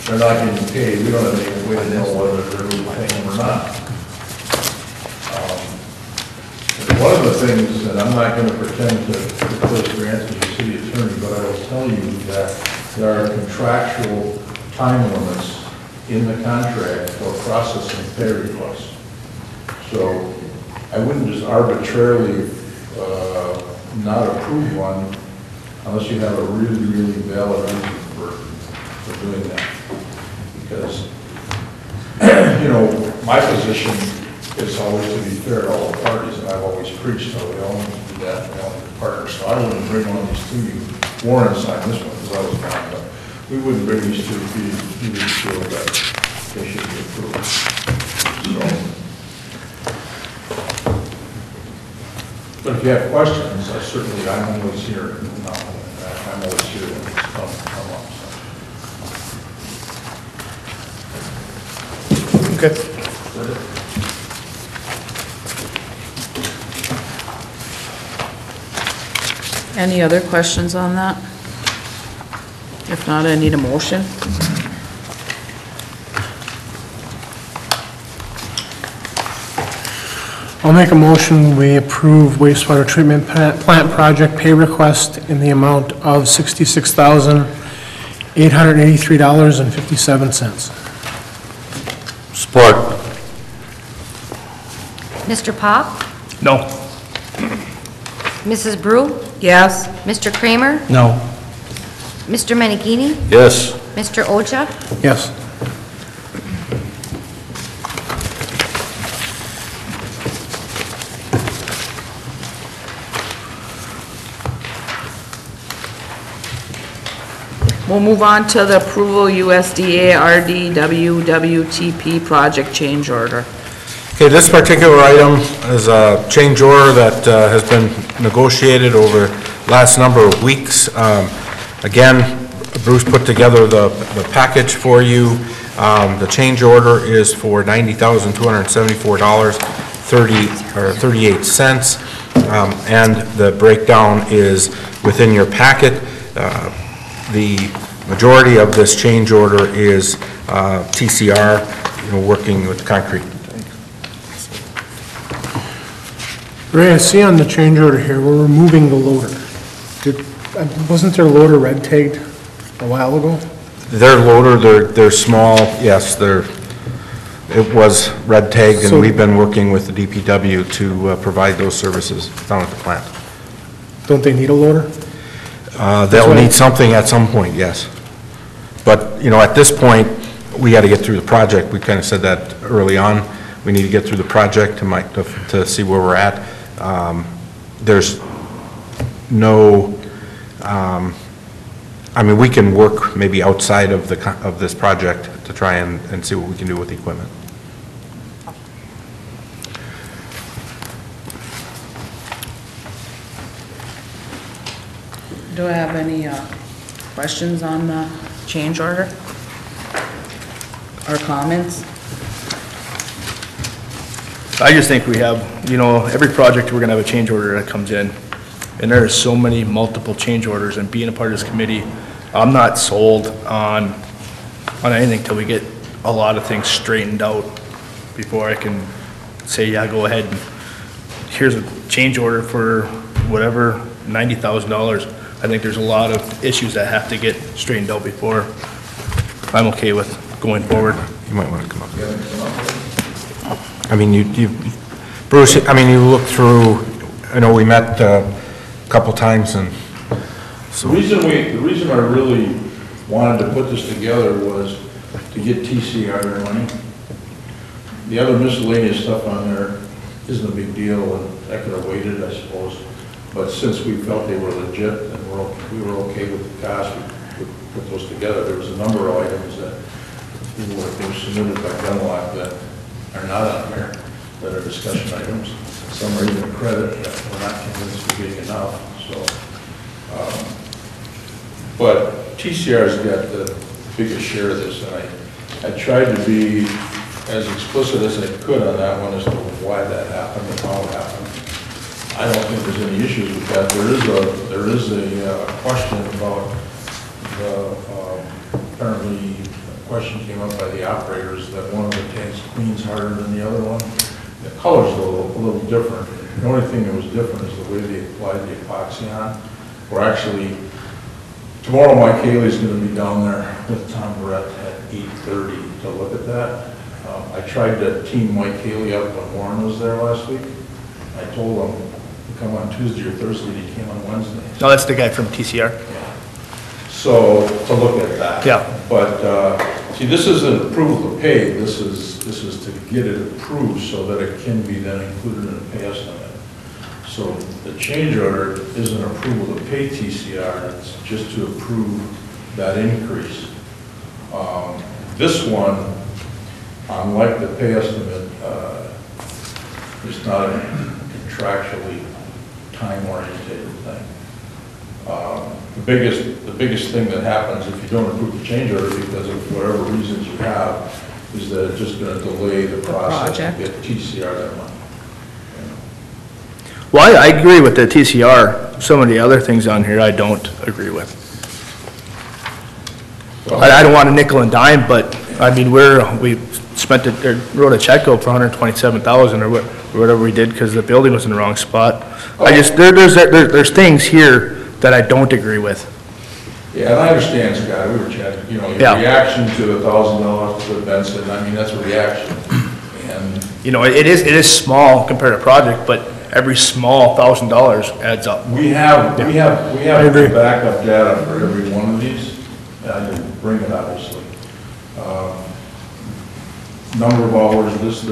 they're not getting paid, we don't have any way to know whether they're really paying them or not. One of the things, and I'm not going to pretend to replace Grant as your city attorney, but I will tell you that there are contractual time limits in the contract for processing pay requests. So I wouldn't just arbitrarily not approve one unless you have a really, really valid reason for doing that. Because, my position is always to be fair to all the parties, and I've always preached, so we all need to do that, we all need to partner. So I wouldn't bring one of these to you. Warren signed this one because I was fine, but we wouldn't bring these to you if you didn't feel that they should be approved. So, but if you have questions, I'm always here. I'm always here when it's come up. So. Okay. Any other questions on that? If not, I need a motion. I'll make a motion, we approve wastewater treatment plant project pay request in the amount of $66,883.57. Support. Mr. Pop? No. Mrs. Brew? Yes. Mr. Kramer? No. Mr. Menigini? Yes. Mr. Oja? Yes. We'll move on to the approval USDA RDWWTP project change order. Okay, this particular item is a change order that has been negotiated over the last number of weeks. Again, Bruce put together the package for you. The change order is for $90,274.38, and the breakdown is within your packet. The majority of this change order is TCR, working with concrete. Ray, I see on the change order here, we're removing the loader. Wasn't their loader red tagged a while ago? Their loader, they're small, yes, it was red tagged, and we've been working with the DPW to provide those services down at the plant. Don't they need a loader? They'll need something at some point, yes. But, at this point, we got to get through the project. We kind of said that early on. We need to get through the project to see where we're at. There's no, we can work maybe outside of this project to try and see what we can do with the equipment. Do I have any questions on the change order? Or comments? I just think we have, every project, we're gonna have a change order that comes in, and there are so many multiple change orders, and being a part of this committee, I'm not sold on anything till we get a lot of things straightened out before I can say, yeah, go ahead, and here's a change order for whatever, $90,000. I think there's a lot of issues that have to get straightened out before I'm okay with going forward. You might want to come up. Bruce, you looked through, I know we met a couple times, and so. The reason I really wanted to put this together was to get TCR their money. The other miscellaneous stuff on there isn't a big deal, and that could have waited, I suppose. But since we felt they were legit and we were okay with the cost, we put those together. There was a number of items that were submitted by Gunlock that are not on here, that are discussion items. Some are even credit that we're not convinced we're getting enough. So, but TCR's got the biggest share of this, and I tried to be as explicit as I could on that one as to why that happened and how it happened. I don't think there's any issues with that. There is a question about apparently a question came up by the operators that one of the tanks cleans harder than the other one. The color's a little different. The only thing that was different is the way they applied the epoxy on. We're actually, tomorrow Mike Haley's going to be down there with Tom Barrett at 8:30 to look at that. I tried to team Mike Haley up when Warren was there last week. I told him to come on Tuesday or Thursday, and he came on Wednesday. No, that's the guy from TCR. Yeah. So, to look at that. Yeah. But, see, this isn't approval to pay, this is to get it approved so that it can be then included in the pay estimate. So the change order isn't approval to pay TCR, it's just to approve that increase. This one, unlike the pay estimate, is not a contractually time-oriented thing. The biggest thing that happens if you don't approve the change order because of whatever reasons you have is that it's just going to delay the process to get TCR that money. Well, I agree with the TCR. Some of the other things on here I don't agree with. Well, I don't want a nickel and dime, but we spent it, or wrote a check out for $127,000 or whatever we did because the building was in the wrong spot. There's things here that I don't agree with. Yeah, and I understand, Scott, we were chatting, your reaction to $1,000 to Benson, that's a reaction. And it is small compared to project, but every small $1,000 adds up. we have backup data for every one of these. I didn't bring it, obviously. Number of hours, this,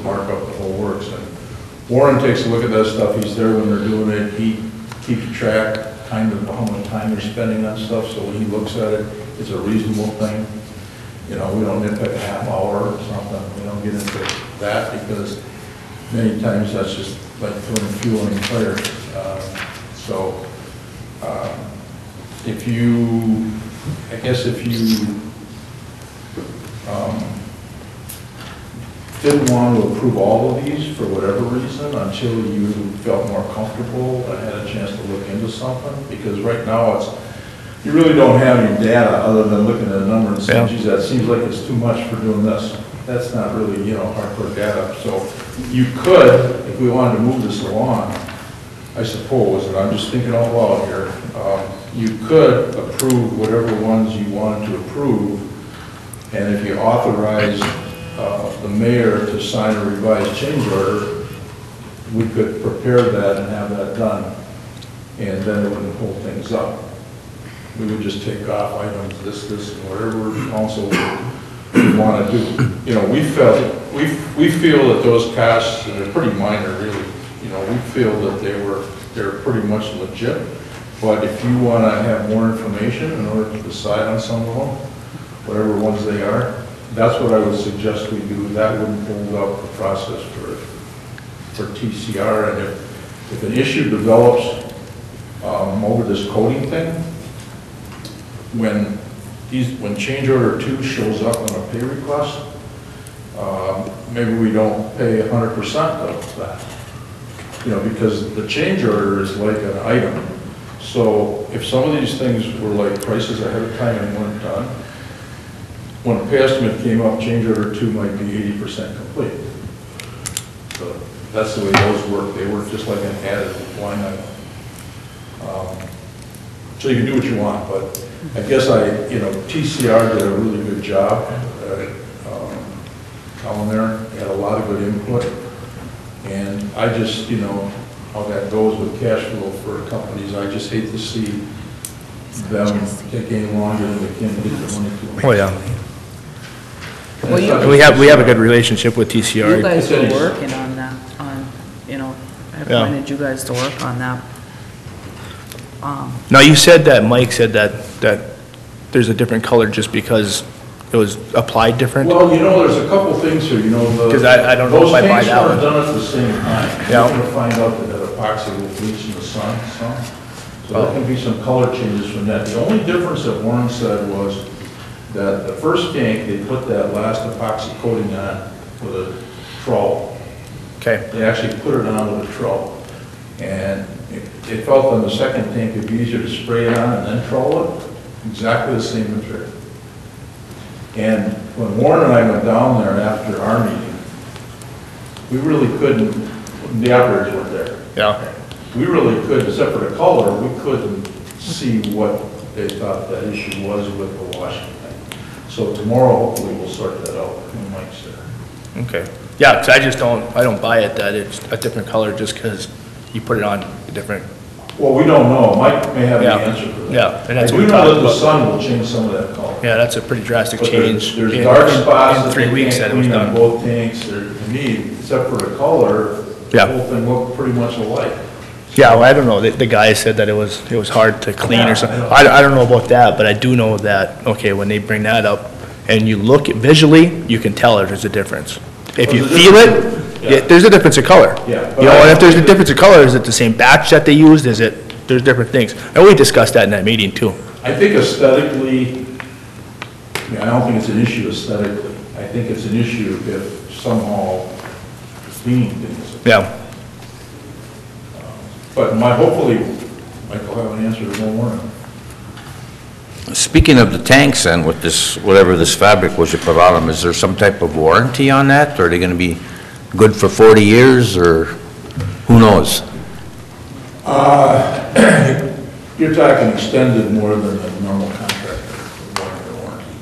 mark up the whole works. And Warren takes a look at that stuff. He's there when they're doing it. He keeps track kind of how much time they're spending on stuff. So when he looks at it, it's a reasonable thing. We don't nitpick a half hour or something. We don't get into that because many times that's just like throwing fuel in the fire. if you, I guess if you didn't want to approve all of these for whatever reason until you felt more comfortable and had a chance to look into something, because right now you really don't have any data other than looking at a number and saying, geez, that seems like it's too much for doing this. That's not really, hardcore data. So you could, if we wanted to move this along, I suppose, and I'm just thinking out loud here, you could approve whatever ones you wanted to approve, and if you authorize the mayor to sign a revised change order, we could prepare that and have that done, and then it wouldn't hold things up. We would just take off items, this, and whatever council would want to do. We feel that those costs, and they're pretty minor, really. We feel that they're pretty much legit. But if you want to have more information in order to decide on some of them, whatever ones they are, that's what I would suggest we do. That wouldn't hold up the process for TCR. And if an issue develops over this coding thing, when change order 2 shows up on a pay request, maybe we don't pay 100% of that. Because the change order is like an item. So if some of these things were like prices ahead of time and weren't done, when a pay estimate came up, change order 2 might be 80% complete. So that's the way those work. They work just like an added line item. So you can do what you want, but I guess TCR did a really good job down there. They had a lot of good input. And I just, how that goes with cash flow for companies, I just hate to see them take any longer than they can to get the money to them. Oh, yeah. We have a good relationship with TCR. You guys were working on that, I appointed you guys to work on that. Now, you said that, Mike said that there's a different color just because it was applied different? Well, there's a couple things here, Because I don't know if I buy that one. Those tanks weren't done at the same time. Yeah. You're going to find out that epoxy will bleach in the sun some. So there can be some color changes from that. The only difference that Warren said was that the first tank, they put that last epoxy coating on with a trowel. Okay. They actually put it on with a trowel. And they felt on the second tank it'd be easier to spray it on and then trowel it. Exactly the same material. And when Warren and I went down there after our meeting, we really couldn't, the operators weren't there. Yeah. We really couldn't, except for the color, we couldn't see what they thought that issue was with the washing thing. So tomorrow, hopefully, we'll sort that out when Mike's there. Okay. Yeah, because I don't buy it that it's a different color just because you put it on a different. Well, we don't know. Mike may have the answer for that. Yeah, and that's I what do we know talked that the about. sun will change some of that color. Yeah, that's a pretty drastic But change. There's dark spots in that 3 they weeks can't that it was clean on done. both tanks. To me, except for the color, the whole thing looked pretty much alike. Yeah, well, I don't know. The guy said that it was hard to clean or something. I don't know about that, but I do know that, okay, when they bring that up and you look visually, you can tell there's a difference. If you feel it, there's a difference in color. Yeah. And if there's a difference in color, is it the same batch that they used? There's different things. And we discussed that in that meeting too. I think aesthetically, I don't think it's an issue aesthetically. I think it's an issue if somehow cleaning things. Yeah. But hopefully, Mike will have an answer to more morning. Speaking of the tanks then, with this, whatever this fabric was you put on them, is there some type of warranty on that? Or are they going to be good for 40 years, or who knows? You're talking extended more than a normal contract warranty.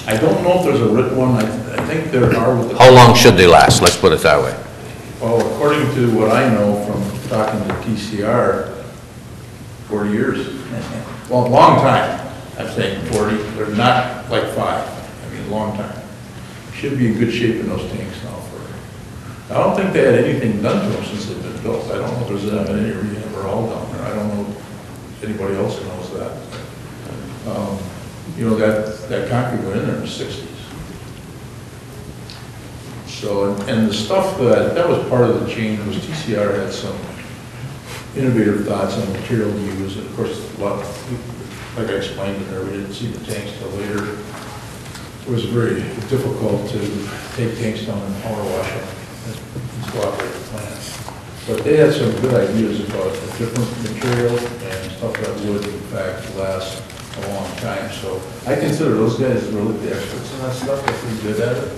I don't know if there's a written one. I think there are. With the How long should they last? Let's put it that way. Well, according to what I know from talking to TCR, 40 years. Well, long time. I'm saying 40. They're not like 5. I mean, long time. Should be in good shape in those tanks now. I don't think they had anything done to them since they've been built. I don't know if there's been any rehab or all down there. I don't know if anybody else knows that. That concrete went in there in the 60s. So, and the stuff that was part of the change was TCR had some innovative thoughts on material to use. And of course, like I explained in there, we didn't see the tanks till later. It was very difficult to take tanks down and power wash them and go operate the plant. But they had some good ideas about a different material and stuff that would, in fact, last a long time. So I consider those guys really the experts in that stuff. They're pretty good at it.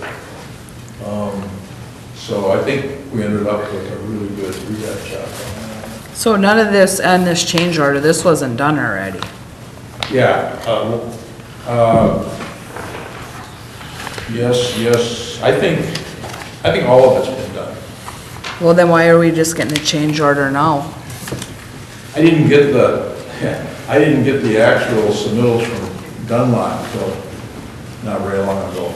So I think we ended up with a really good rehab job on that. So none of this and this change order, this wasn't done already? Yeah. Yes. I think all of it's been done. Well, then why are we just getting a change order now? I didn't get the actual submittals from Dunlop until not very long ago.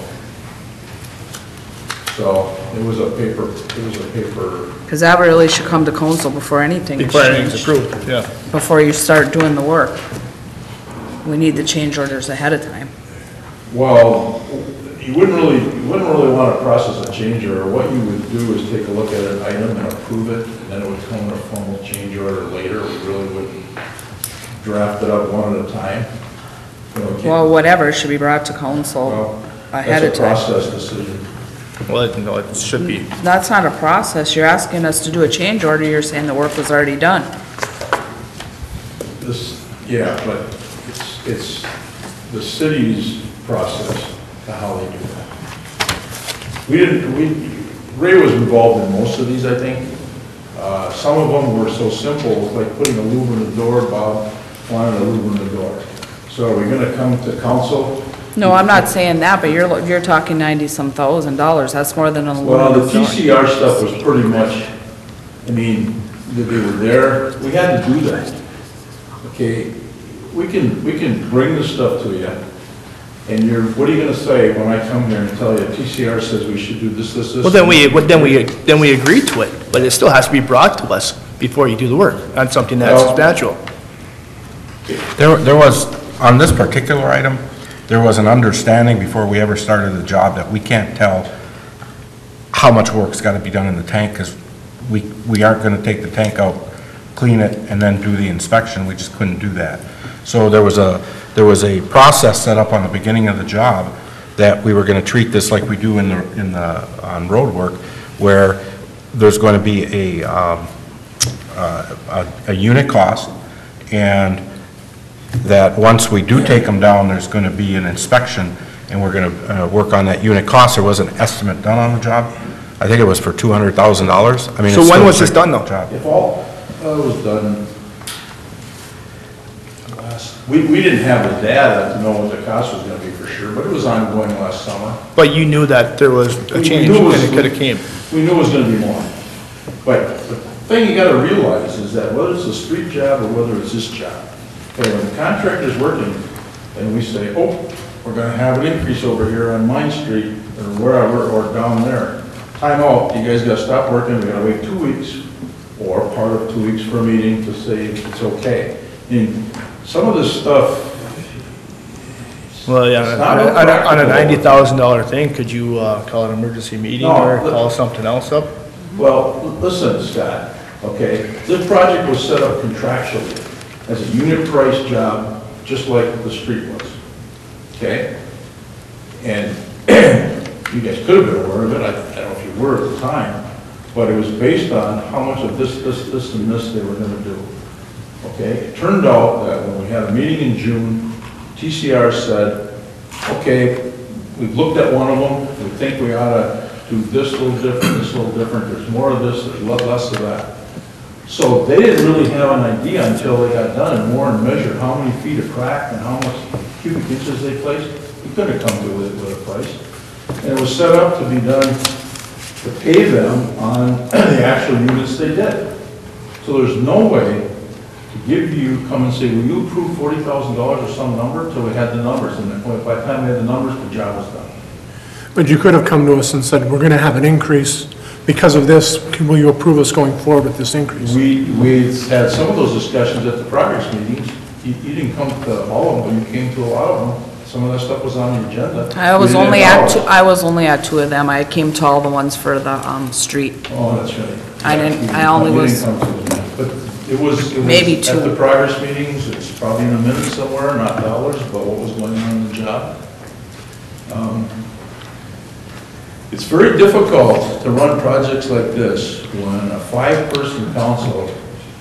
So it was a paper. Because that really should come to council before anything is Before anything's changed. approved, yeah. Before you start doing the work. We need the change orders ahead of time. Well, you wouldn't really want to process a change order. What you would do is take a look at an item and approve it, and then it would come in a formal change order later. We really wouldn't draft it up one at a time. Well, whatever, should be brought to council ahead of time. That's a process decision. Well, no, it should be. That's not a process. You're asking us to do a change order, you're saying the work was already done. Yeah, but it's the city's process to how they do that. Ray was involved in most of these, I think. Some of them were so simple, like putting a louvre in the door. Bob wanted a louvre in the door. So are we gonna come to council? No, I'm not saying that, but you're talking $90-some thousand. That's more than a Well, aluminum the door. TCR stuff was pretty much, I mean, they were there. We had to do that. Okay, we can bring the stuff to you, and what are you gonna say when I come here and tell you TCR says we should do this? Well, then we agree to it, but it still has to be brought to us before you do the work on something that's substantial. There was, on this particular item, there was an understanding before we ever started the job that we can't tell how much work's got to be done in the tank, because we aren't going to take the tank out, clean it, and then do the inspection. We just couldn't do that. So there was a process set up on the beginning of the job that we were going to treat this like we do on road work, where there's going to be a unit cost, and that once we do take them down, there's going to be an inspection, and we're going to work on that unit cost. There was an estimate done on the job. I think it was for $200,000. I mean, so when was this done, though? If all was done, we didn't have the data to know what the cost was going to be for sure, but it was ongoing last summer. But you knew that there was a change, and it could have came. We knew it was going to be more. But the thing you got to realize is that whether it's a street job or whether it's this job, okay, when the contractor's working, and we say, oh, we're going to have an increase over here on Mine Street, or wherever, or down there. Time out, you guys got to stop working, we got to wait 2 weeks, or part of 2 weeks for a meeting to say it's okay. And some of this stuff, well, yeah, on a $90,000 thing, could you call it an emergency meeting or call something else up? Well, listen, Scott, okay, this project was set up contractually as a unit price job, just like the street was, okay? And you guys could have been aware of it, I don't know if you were at the time, but it was based on how much of this, and this they were gonna do, okay? It turned out that when we had a meeting in June, TCR said, okay, we've looked at one of them, we think we ought to do this a little different, this a little different, there's more of this, there's less of that. So they didn't really have an idea until they got done and Warren measured how many feet of crack and how much cubic inches they placed. We couldn't come to it with a price. And it was set up to be done to pay them on the actual units they did. So there's no way to come and say, will you approve $40,000 or some number, until we had the numbers. And by the time we had the numbers, the job was done. But you could have come to us and said, we're going to have an increase because of this. Will you approve us going forward with this increase? We had some of those discussions at the progress meetings. You didn't come to all of them, but you came to a lot of them. Some of that stuff was on the agenda. I was only at 2 of them. I came to all the ones for the street. Oh, that's right. I only was. But It was Maybe at two. the progress meetings, it's probably in a minute somewhere, not dollars, but what was going on in the job. It's very difficult to run projects like this when a 5-person council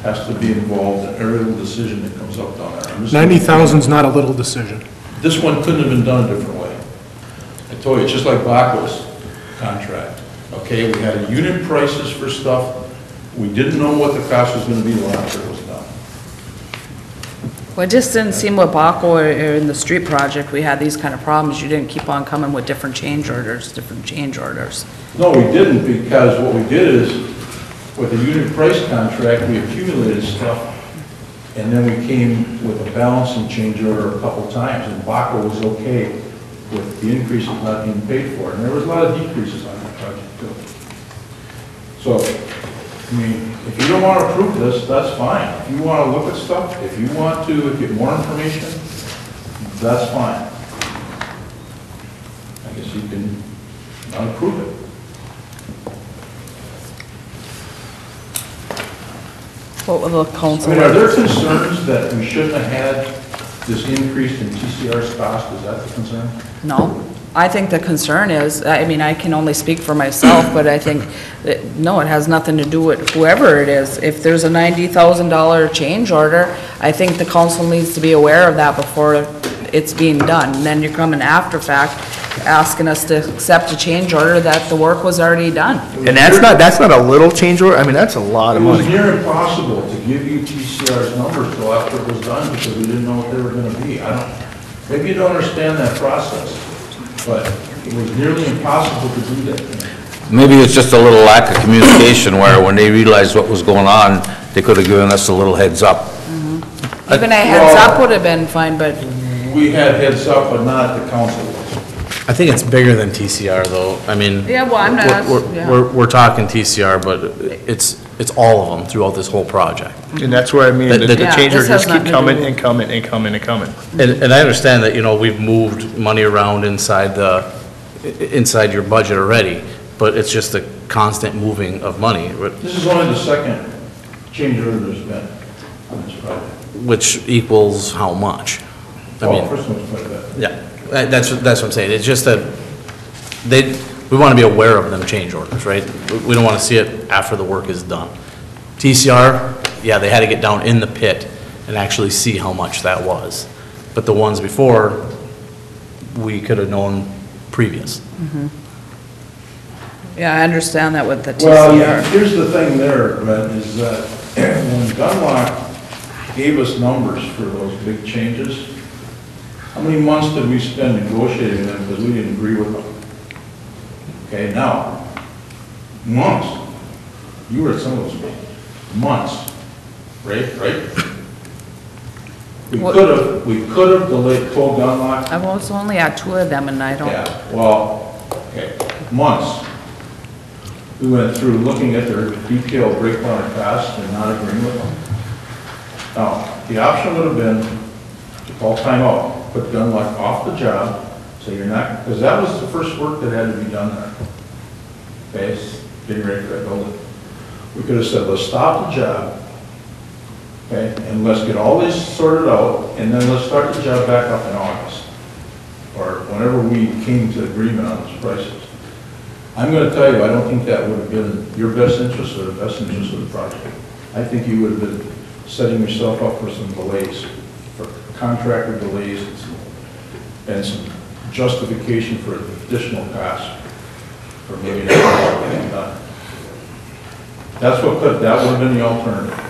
has to be involved in every little decision that comes up down there. 90,000's not a little decision. This one couldn't have been done a different way. I told you, it's just like Baco's contract. Okay, we had unit prices for stuff. We didn't know what the cost was gonna be till after it was done. Well, it just didn't seem with Baco or in the street project, we had these kind of problems. You didn't keep on coming with different change orders. No, we didn't, because what we did is, with the unit price contract, we accumulated stuff, and then we came with a balancing change order a couple times, and Baco was okay with the increases not being paid for, and there was a lot of decreases on that project too. So, I mean, if you don't want to approve this, that's fine. If you want to look at stuff, if you want to get more information, that's fine. I guess you can not approve it. What were the I council? mean, are there concerns that we shouldn't have had this increase in TCR's cost? Is that the concern? No. I think the concern is, I mean, I can only speak for myself, but I think that, no, it has nothing to do with whoever it is. If there's a $90,000 change order, I think the council needs to be aware of that before it's being done. And then you're coming after fact, asking us to accept a change order that the work was already done. And that's not a little change order, I mean, that's a lot of It was money. near impossible to give you TCR's numbers till after it was done because we didn't know what they were gonna be. Maybe you don't understand that process, but it was nearly impossible to do that. Maybe it's just a little lack of communication where when they realized what was going on, they could have given us a little heads up. Even a heads up would have been fine, but We had heads up, but not at the council. I think it's bigger than TCR though. I mean. Yeah, well, I'm not, yeah. We're talking TCR, but it's all of them throughout this whole project. And that's where, I mean, the Yeah, change this orders just has keep nothing to coming do- and coming and coming and coming. And I understand that, you know, we've moved money around inside your budget already, but it's just a constant moving of money, This is only the second change order there's been on this project. which equals how much? I Well, mean, first one was quite a bit. yeah, that's what I'm saying. It's just that we want to be aware of them change orders, right? We don't want to see it after the work is done. TCR, yeah, they had to get down in the pit and actually see how much that was. But the ones before, we could have known previous. Yeah, I understand that with the Well, TCR. here's the thing there, Brett, is that when Dunlop gave us numbers for those big changes, how many months did we spend negotiating them because we didn't agree with them? Okay, now, months. You were at some of those meetings. Months, right? We could have delayed, told Dunlop. I was only at 2 of them and I don't. Yeah, well, okay, months. We went through looking at their detailed breakdown of costs and not agreeing with them. Now, the option would have been to call timeout, put Dunlop off the job, so you're not, because that was the first work that had to be done there. Okay, getting ready for that building. We could have said, let's stop the job, okay, and let's get all this sorted out, and then let's start the job back up in August, or whenever we came to agreement on those prices. I'm gonna tell you, I don't think that would have been your best interest or the best interest of the project. I think you would have been setting yourself up for some delays, for contractor delays, and some justification for additional costs, for maybe not getting done. That would have been the alternative.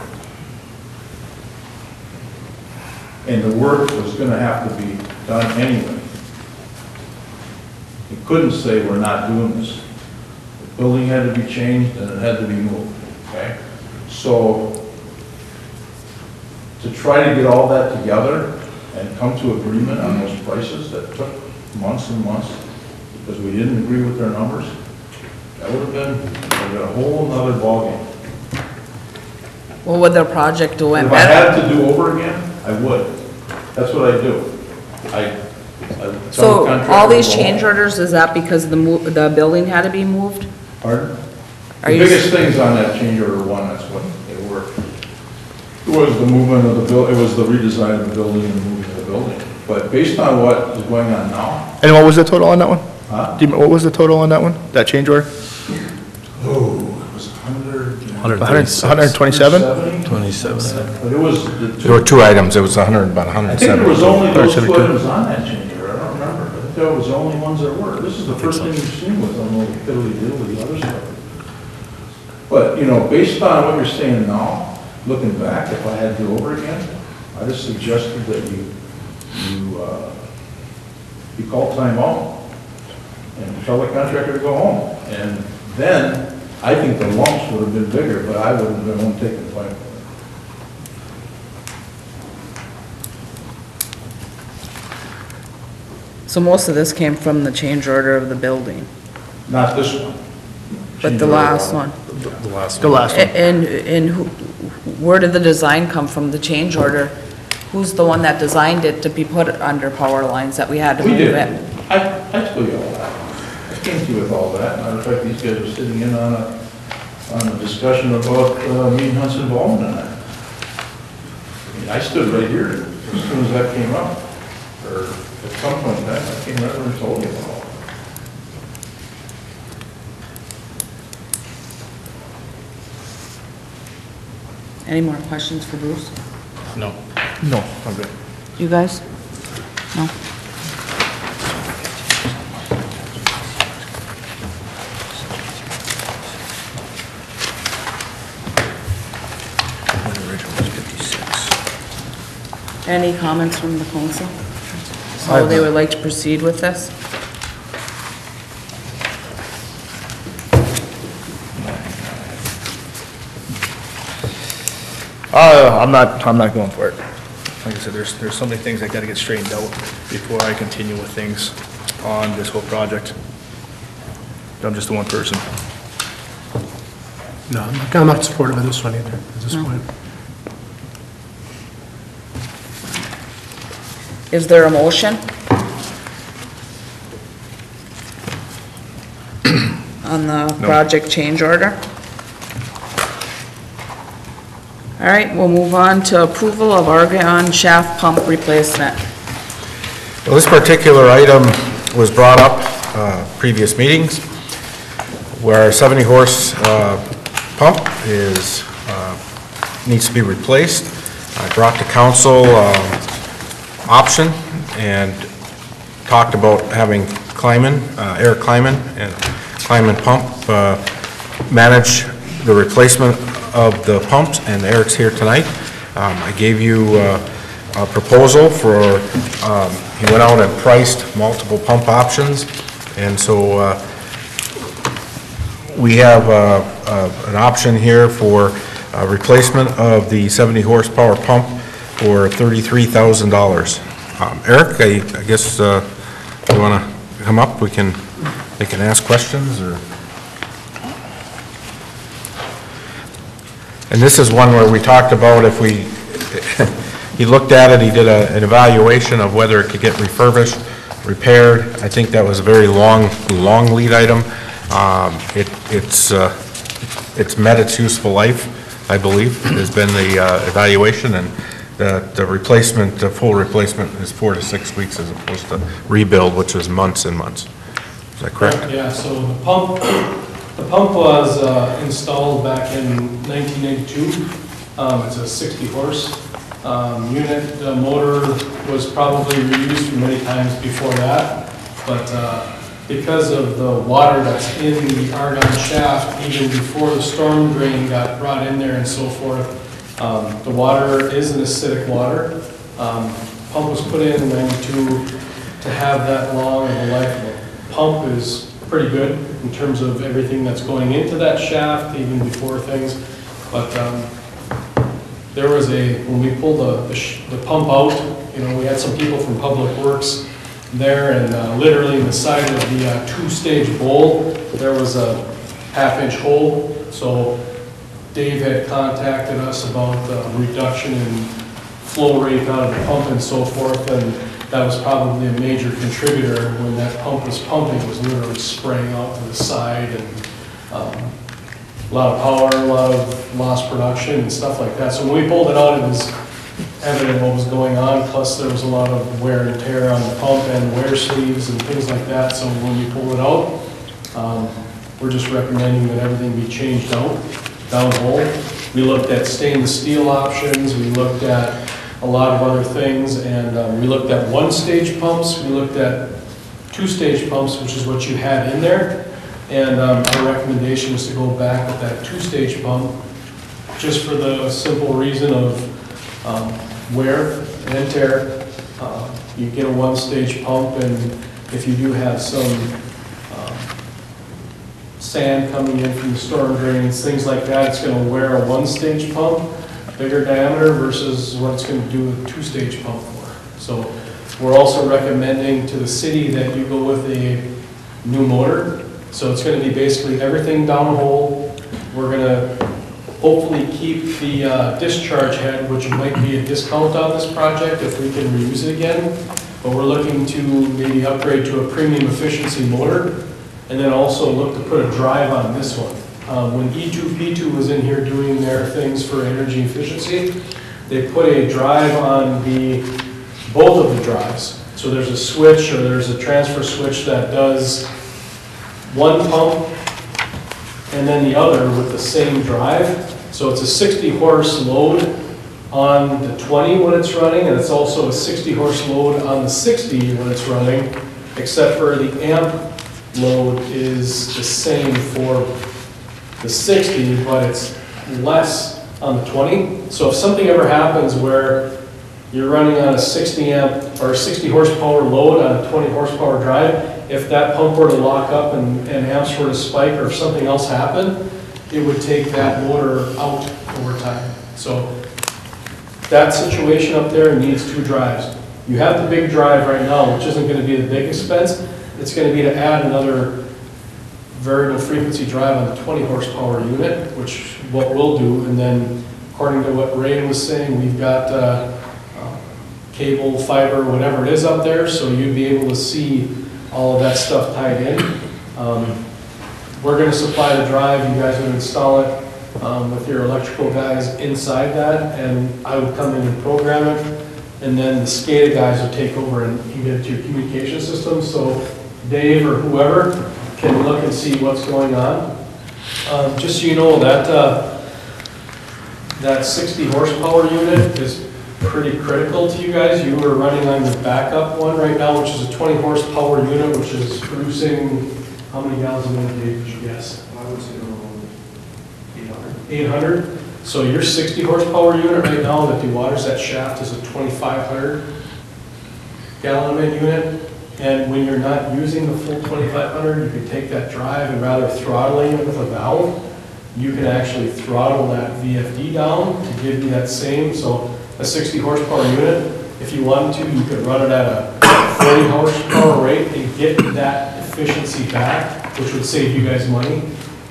And the work was gonna have to be done anyway. You couldn't say we're not doing this. The building had to be changed and it had to be moved, okay? So, to try to get all that together and come to agreement on those prices that took months and months, because we didn't agree with their numbers, that would have been a whole nother ballgame. What would their project do? If I had to do over again, I would. That's what I do. I tell the So contractor all these to go change home. orders, is that because the building had to be moved? Pardon? Are The you- biggest things on that change order one, that's what they were. It was the movement of the it was the redesign of the building and the moving of the building. But based on what is going on now, And what was the total on that one? huh? Do you, what was the total on that one? That change order? Oh, it was 100. 127? 27. But it was the There were two items, it was 100, about I think there 170. was only those two 172. items on that change order, I don't remember. I think that was the only ones there were. This is the first thing you've seen with them, little fiddly diddly other stuff. But, you know, based on what you're saying now, looking back, if I had to do over again, I just suggested that you call time out and tell the contractor to go home. And then, I think the lumps would have been bigger, but I wouldn't have been one taking the blame for it. So most of this came from the change order of the building, Not this one. but the last one. The last The one. last one. And where did the design come from, the change order? Who's the one that designed it to be put under power lines that we had to We move did. it? I told you all that. I came to you with all that. Matter of fact, these guys were sitting in on a discussion about me and Hunt's involvement in that. I mean, I stood right here as soon as that came up, or at some point in time, I came right over and told you about all that. Any more questions for Bruce? No. No, I'm good. You guys? No? Any comments from the council? How they would like to proceed with this? I'm not going for it. Like I said, there's so many things that gotta get straightened out before I continue with things on this whole project. I'm just the one person. No, I'm not supportive of this one either, at this No. point. Is there a motion? On the project change order? All right, we'll move on to approval of argon shaft pump replacement. Well, this particular item was brought up previous meetings, where our 70-horse pump needs to be replaced. I brought to council option and talked about having Eric Kleiman and Kleiman Pump manage the replacement of the pumps, and Eric's here tonight. I gave you a proposal for, he went out and priced multiple pump options, and so we have an option here for replacement of the 70 horsepower pump for $33,000. Eric, I guess you want to come up, they can ask questions, or? And this is one where we talked about if he looked at it, he did an evaluation of whether it could get refurbished, repaired. I think that was a very long lead item. It's met its useful life, I believe, has been the evaluation, and the replacement, the full replacement is 4 to 6 weeks as opposed to rebuild, which is months and months. Is that correct? Yeah, so the pump was installed back in 1992. It's a 60 horse unit. The motor was probably reused many times before that, but because of the water that's in the argon shaft, even before the storm drain got brought in there and so forth, the water is an acidic water. Pump was put in 92 to have that long of a life. The pump is pretty good in terms of everything that's going into that shaft, even before things. But there was when we pulled the pump out, we had some people from Public Works there, and literally in the side of the two-stage bowl, there was a half-inch hole. So Dave had contacted us about the reduction in flow rate out of the pump and so forth, and that was probably a major contributor. When that pump was pumping, it was literally spraying out to the side and lot of power, a lot of lost production and stuff like that. So when we pulled it out, it was evident what was going on, plus there was a lot of wear and tear on the pump and wear sleeves and things like that. So when we pulled it out, we're just recommending that everything be changed out, down hole. We looked at stainless steel options, we looked at a lot of other things, and we looked at one-stage pumps, we looked at two-stage pumps, which is what you had in there. And our recommendation is to go back with that two-stage pump, just for the simple reason of wear and tear. You get a one-stage pump, and if you do have some sand coming in from the storm drains, things like that, it's going to wear a one-stage pump, bigger diameter, versus what it's going to do with a two-stage pump for. So we're also recommending to the city that you go with a new motor. So it's going to be basically everything downhole. We're going to hopefully keep the discharge head, which might be a discount on this project if we can reuse it again. But we're looking to maybe upgrade to a premium efficiency motor, and then also look to put a drive on this one. When E2P2 was in here doing their things for energy efficiency, they put a drive on both of the drives. So there's a switch, or there's a transfer switch that does one pump and then the other with the same drive. So it's a 60 horse load on the 20 when it's running, and it's also a 60 horse load on the 60 when it's running, except for the amp load is the same for the 60, but it's less on the 20. So if something ever happens where you're running on a 60 amp or 60 horsepower load on a 20 horsepower drive, if that pump were to lock up and amps were to spike, or if something else happened, it would take that motor out over time. So that situation up there needs two drives. You have the big drive right now, which isn't going to be the big expense. It's going to be to add another variable frequency drive on the 20 horsepower unit, which what we'll do. And then according to what Ray was saying, we've got cable, fiber, whatever it is up there, so you'd be able to see all of that stuff tied in. We're going to supply the drive, you guys would install it with your electrical guys inside that, and I would come in and program it, and then the SCADA guys would take over and get it to your communication system, so Dave or whoever can look and see what's going on. Just so you know, that 60 horsepower unit is pretty critical to you guys. You are running on the backup one right now, which is a 20 horsepower unit, which is producing, how many gallons a minute, Dave, did you guess? I would say around 800. 800. So your 60 horsepower unit right now that dewaters that shaft is a 2,500 gallon a minute unit. And when you're not using the full 2,500, you can take that drive, and rather throttling it with a valve, you can actually throttle that VFD down to give you that same. So a 60 horsepower unit, if you wanted to, you could run it at a 40 horsepower rate and get that efficiency back, which would save you guys money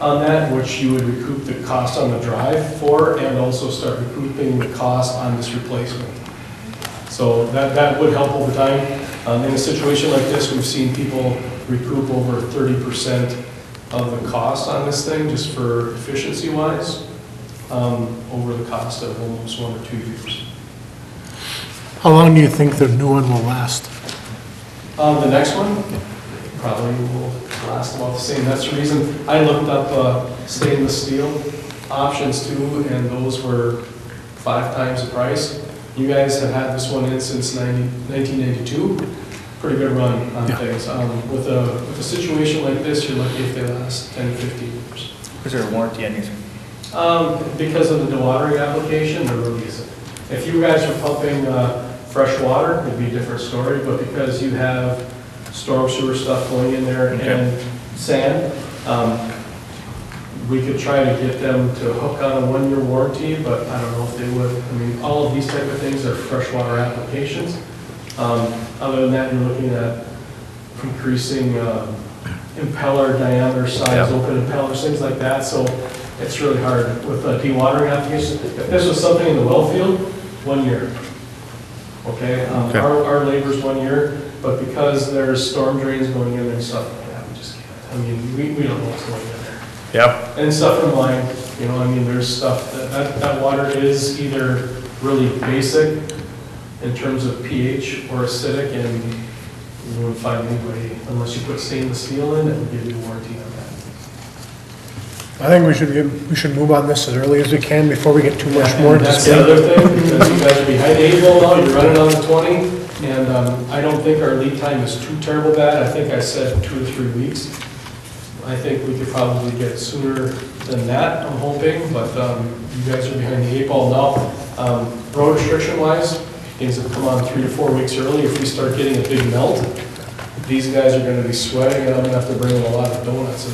on that, which you would recoup the cost on the drive for, and also start recouping the cost on this replacement. So that would help over time. In a situation like this, we've seen people recoup over 30% of the cost on this thing, just for efficiency-wise, over the cost of almost 1 or 2 years. How long do you think the new one will last? The next one probably will last about the same. That's the reason I looked up stainless steel options too, and those were 5 times the price. You guys have had this one in since 1982. Pretty good run on things. With a situation like this, you're lucky if they last 10 to 15 years. Is there a warranty on these? Because of the dewatering application, there really isn't. If you guys are pumping fresh water, it'd be a different story, but because you have storm sewer stuff going in there and sand, we could try to get them to hook on a 1-year warranty, but I don't know if they would. I mean, all of these type of things are freshwater applications. Other than that, you're looking at increasing impeller diameter size, open impellers, things like that. So it's really hard with dewatering applications. If this was something in the well field, 1 year. Okay, our labor's 1 year, but because there's storm drains going in there and stuff like that, we just can't. I mean, we don't know what's going in there. Yep. And stuff from line, you know, I mean, there's stuff, that water is either really basic in terms of pH or acidic, and you wouldn't find anybody, unless you put stainless steel in, that would give you a warranty on that. I think we should move on this as early as we can before we get too much more into That's the other thing, because you guys are behind the 8 ball now, you're running on the 20, and I don't think our lead time is too terrible bad. I think I said 2 to 3 weeks. I think we could probably get it sooner than that, I'm hoping, but you guys are behind the 8 ball now. Road restriction wise, things have come on 3 to 4 weeks early. If we start getting a big melt, these guys are gonna be sweating, and I'm gonna have to bring them a lot of donuts.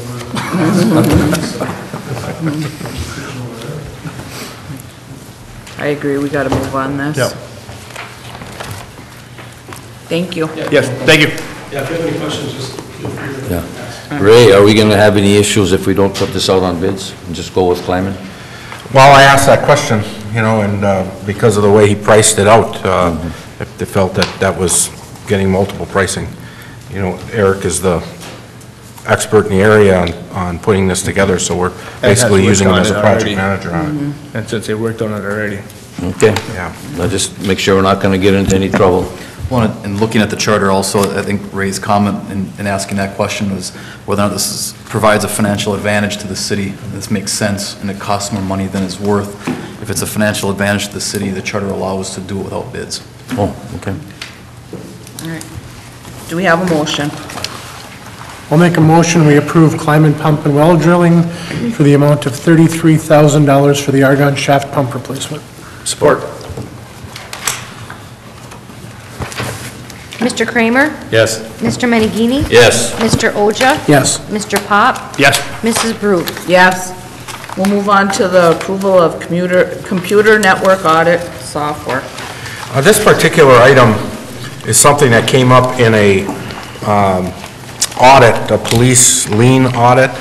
I agree, we gotta move on this. Yep. Thank you. Yes, thank you. Yeah, if you have any questions, just feel free to ask. Ray, are we gonna have any issues if we don't put this out on bids and just go with Clyman? Well, I asked that question, you know, and because of the way he priced it out, they felt that that was getting multiple pricing. You know, Eric is the expert in the area on putting this together, so we're basically using him as a project manager on it. And since they worked on it already. Okay. Yeah. I'll just make sure we're not gonna get into any trouble. Well, and looking at the charter also, I think Ray's comment in asking that question was whether or not this provides a financial advantage to the city. This makes sense, and it costs more money than it's worth. If it's a financial advantage to the city, the charter allows us to do it without bids. Oh, okay. All right. Do we have a motion? I'll make a motion, we approve Clyman Pump and Well Drilling for the amount of $33,000 for the argon shaft pump replacement. Support. Mr. Kramer? Yes. Mr. Menigini? Yes. Mr. Oja? Yes. Mr. Pop? Yes. Mrs. Brew? Yes. We'll move on to the approval of computer network audit software. This particular item is something that came up in a audit, a police lien audit.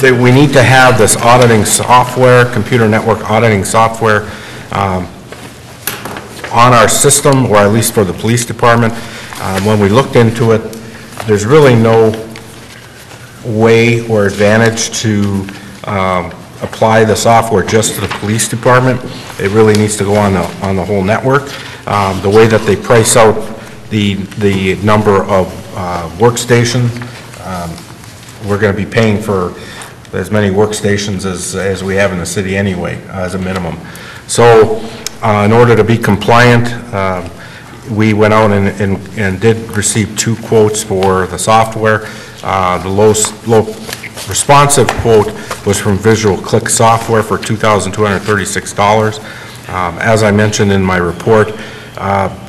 We need to have this auditing software, computer network auditing software, on our system, or at least for the police department. When we looked into it, there's really no way or advantage to apply the software just to the police department. It really needs to go on the whole network. The way that they price out the number of workstations, we're going to be paying for as many workstations as we have in the city anyway, as a minimum. So in order to be compliant, we went out and did receive 2 quotes for the software. The low responsive quote was from Visual Click Software for $2,236. As I mentioned in my report,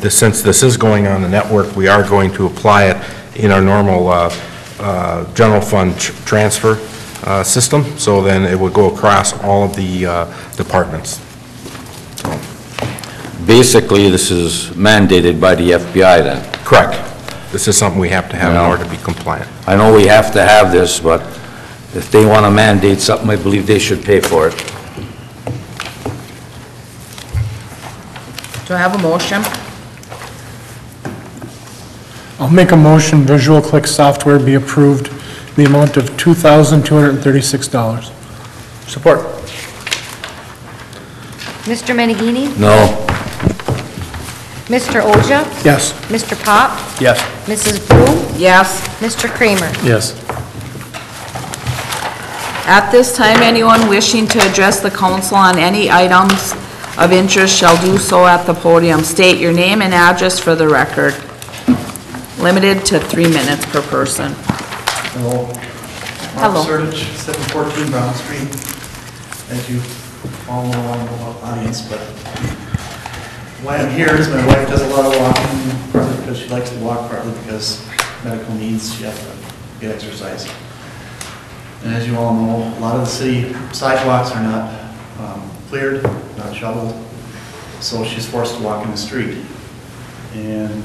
since this is going on the network, we are going to apply it in our normal general fund transfer system, so then it would go across all of the departments. Basically, this is mandated by the FBI then? Correct. This is something we have to have in order to be compliant. I know we have to have this, but if they want to mandate something, I believe they should pay for it. Do I have a motion? I'll make a motion, Visual Click Software be approved in the amount of $2,236. Support. Mr. Menigini? No. Mr. Oja? Yes. Mr. Pop? Yes. Mrs. Brew? Yes. Mr. Kramer? Yes. At this time, anyone wishing to address the council on any items of interest shall do so at the podium. State your name and address for the record. Limited to 3 minutes per person. Hello. Hello. Mark Sertich, 714 Brown Street. As you all know, I'm about audience, but why I'm here is my wife does a lot of walking, partly because she likes to walk, partly because medical needs, she has to get exercise. And as you all know, a lot of the city sidewalks are not cleared, not shoveled, so she's forced to walk in the street. And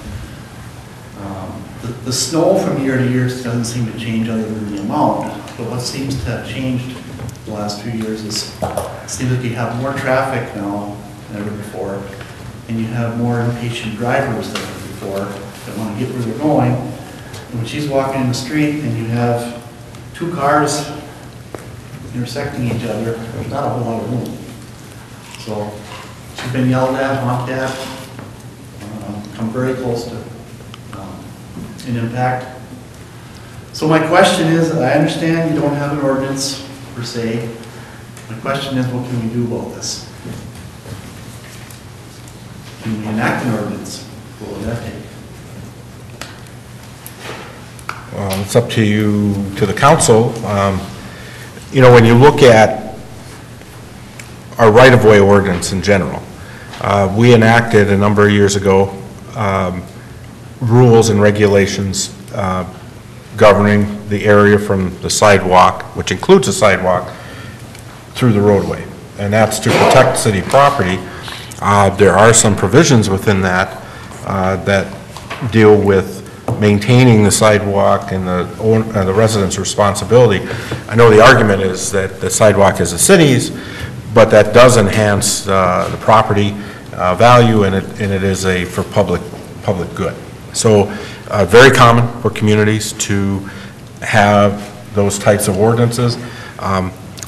the snow from year to year doesn't seem to change other than the amount, but what seems to have changed the last few years is it seems like you have more traffic now than ever before, and you have more impatient drivers than ever before that want to get where they're going. And when she's walking in the street and you have two cars intersecting each other, there's not a whole lot of room. So she's been yelled at, honked at, come very close to an impact. So my question is, I understand you don't have an ordinance per se. My question is, what can we do about this? Can we enact an ordinance? What will that take? It's up to you, to the council. You know, when you look at our right-of-way ordinance in general, we enacted a number of years ago rules and regulations governing the area from the sidewalk, which includes the sidewalk, through the roadway. And that's to protect city property. There are some provisions within that that deal with maintaining the sidewalk and the residents' responsibility. I know the argument is that the sidewalk is the city's, but that does enhance the property value, and it is for public good. So very common for communities to have those types of ordinances.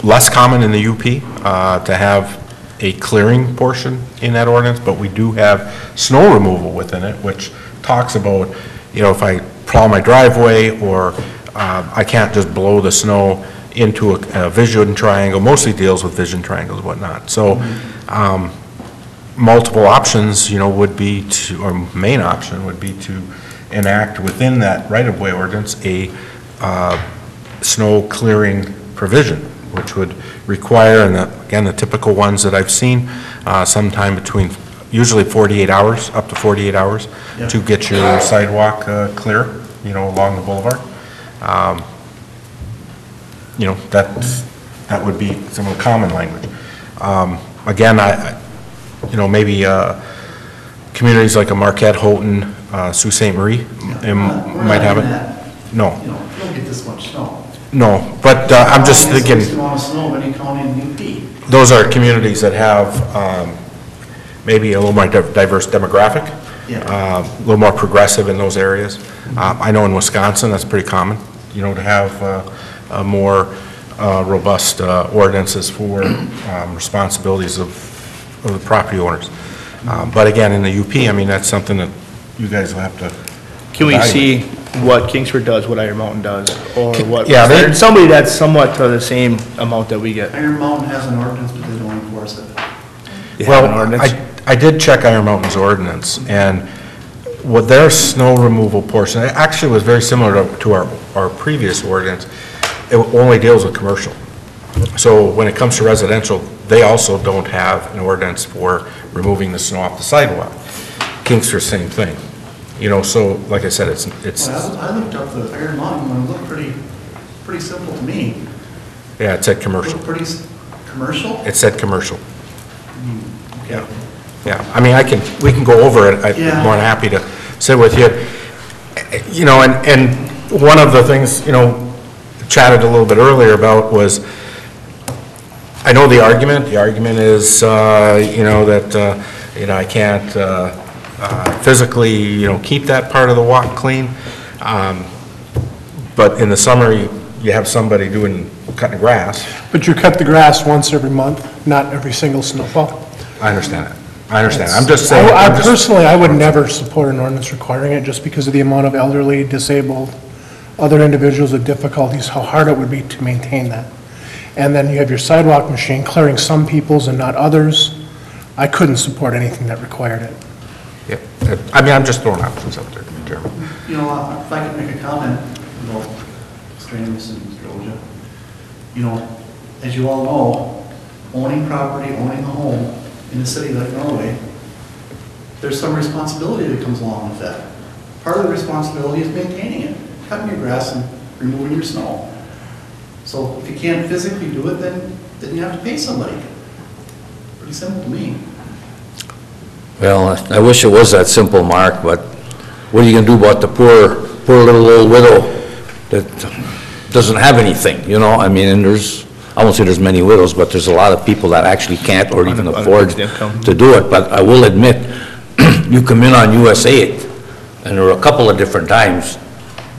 Less common in the UP to have a clearing portion in that ordinance, but we do have snow removal within it, which talks about, you know, if I plow my driveway, or I can't just blow the snow into a vision triangle, mostly deals with vision triangles and whatnot. So multiple options, you know, would be to, or main option would be to enact within that right-of-way ordinance a snow clearing provision, which would require, and again, the typical ones that I've seen, sometime between usually 48 hours, up to 48 hours, Yep. to get your sidewalk clear, you know, along the boulevard. You know, that would be some of the common language. Again, you know, maybe communities like a Marquette, Houghton, Sault Ste. Marie might have it. No. You know, you don't get this much snow. No, but I'm just thinking, It's the amount of snow of any county in the UP. those are communities that have maybe a little more diverse demographic, a little more progressive in those areas. I know in Wisconsin, that's pretty common, you know, to have a more robust ordinances for responsibilities of the property owners. But again, in the UP, I mean, that's something that you guys will have to Can we evaluate. see what Kingsford does, what Iron Mountain does, or what? Yeah, There's somebody that's somewhat to the same amount that we get. Iron Mountain has an ordinance, but they don't enforce it. They have an Well, ordinance? I did check Iron Mountain's ordinance, and what their snow removal portion, it actually was very similar to our previous ordinance. It only deals with commercial. So when it comes to residential, they also don't have an ordinance for removing the snow off the sidewalk. Kingsford, same thing. You know, so like I said, it's. Well, I looked up the Iron Mountain one, it looked pretty simple to me. Yeah, it said commercial. Looked pretty commercial? It said commercial. Okay. Yeah, I mean, we can go over it. I'm Yeah. more than happy to sit with you. You know, and one of the things, you know, chatted a little bit earlier about was, I know the argument is, you know, that, you know, I can't physically, you know, keep that part of the walk clean. But in the summer, you have somebody cutting grass. But you cut the grass once every month, not every single snowfall. I understand that. I understand. I'm just saying. Personally, I would never support an ordinance requiring it just because of the amount of elderly, disabled, other individuals with difficulties, how hard it would be to maintain that. And then you have your sidewalk machine clearing some people's and not others. I couldn't support anything that required it. Yep. I mean, I'm just throwing options out there, Chairman. You know, if I could make a comment about Mr. Anderson, Mr. Oja. You know, as you all know, owning property, owning a home in a city like Norway, there's some responsibility that comes along with that. Part of the responsibility is maintaining it, cutting your grass and removing your snow. So if you can't physically do it, then you have to pay somebody. Pretty simple to me. Well, I wish it was that simple, Mark, but what are you gonna do about the poor little old widow that doesn't have anything, you know? I mean, and I won't say there's many widows, but there's a lot of people that actually can't or even afford to do it. But I will admit, you come in on US 8, and there were a couple of different times,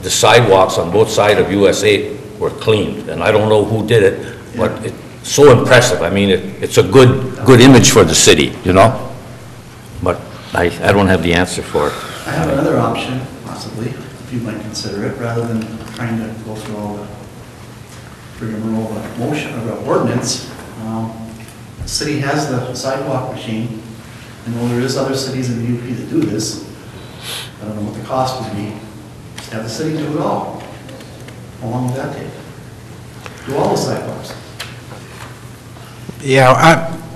the sidewalks on both sides of US 8 were cleaned. And I don't know who did it, but it's so impressive. I mean, it's a good image for the city, you know? But I don't have the answer for it. I have another option, possibly, if you might consider it, rather than trying to go through all the rigmarole of a motion or an ordinance. The city has the sidewalk machine. I know there is other cities in the UP that do this. I don't know what the cost would be. Just have the city do it all. How long would that take? Do all the sidewalks. Yeah,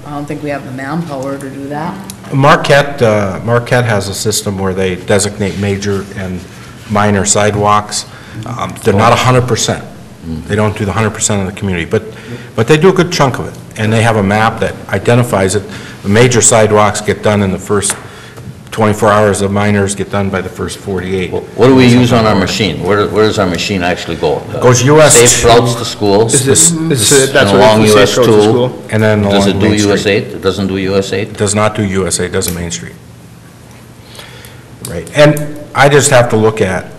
I don't think we have the manpower to do that. Marquette has a system where they designate major and minor sidewalks. They're not 100%. They don't do the 100% of the community, but they do a good chunk of it. And they have a map that identifies it. The major sidewalks get done in the first 24 hours, the minors get done by the first 48. What do we use on our machine? Where does our machine actually go? Goes US Safe routes to schools? That's And what along it's US safe routes to 2? school. And then Does along it do Main Street. US 8? It doesn't do US 8? It does not do USA, it does Main Street. Right, and I just have to look at,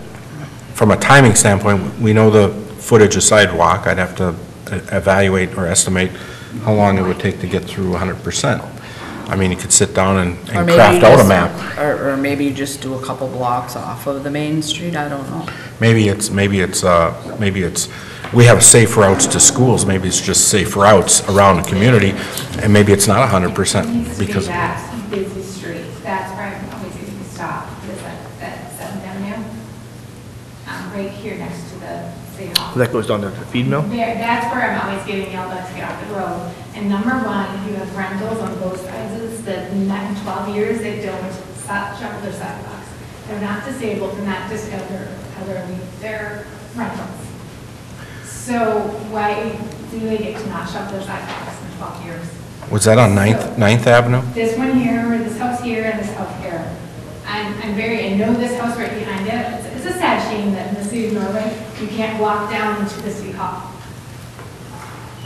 from a timing standpoint, we know the footage of sidewalk, I'd have to evaluate or estimate how long it would take to get through 100%. I mean, you could sit down and Or maybe craft you out a just- map. Or maybe you just do a couple blocks off of the main street, I don't know. Maybe it's, we have safe routes to schools, maybe it's just safe routes around the community, and maybe it's not 100% because. That busy street, that's where I'm always getting stopped, is that 7th Avenue, right here next to the city hall. That goes down to the feed mill? That's where I'm always getting yelled at to get off the road. And number one, you have rentals on both sides, that in 12 years, they don't shovel their sidewalks. They're not disabled, they're not just elderly, they're rentals. So why do they get to not shovel their sidewalks in 12 years? Was that on 9th Avenue? This one here, this house here, and this house here. I know this house right behind it. It's a sad shame that in the city of Norway, you can't walk down into the city hall.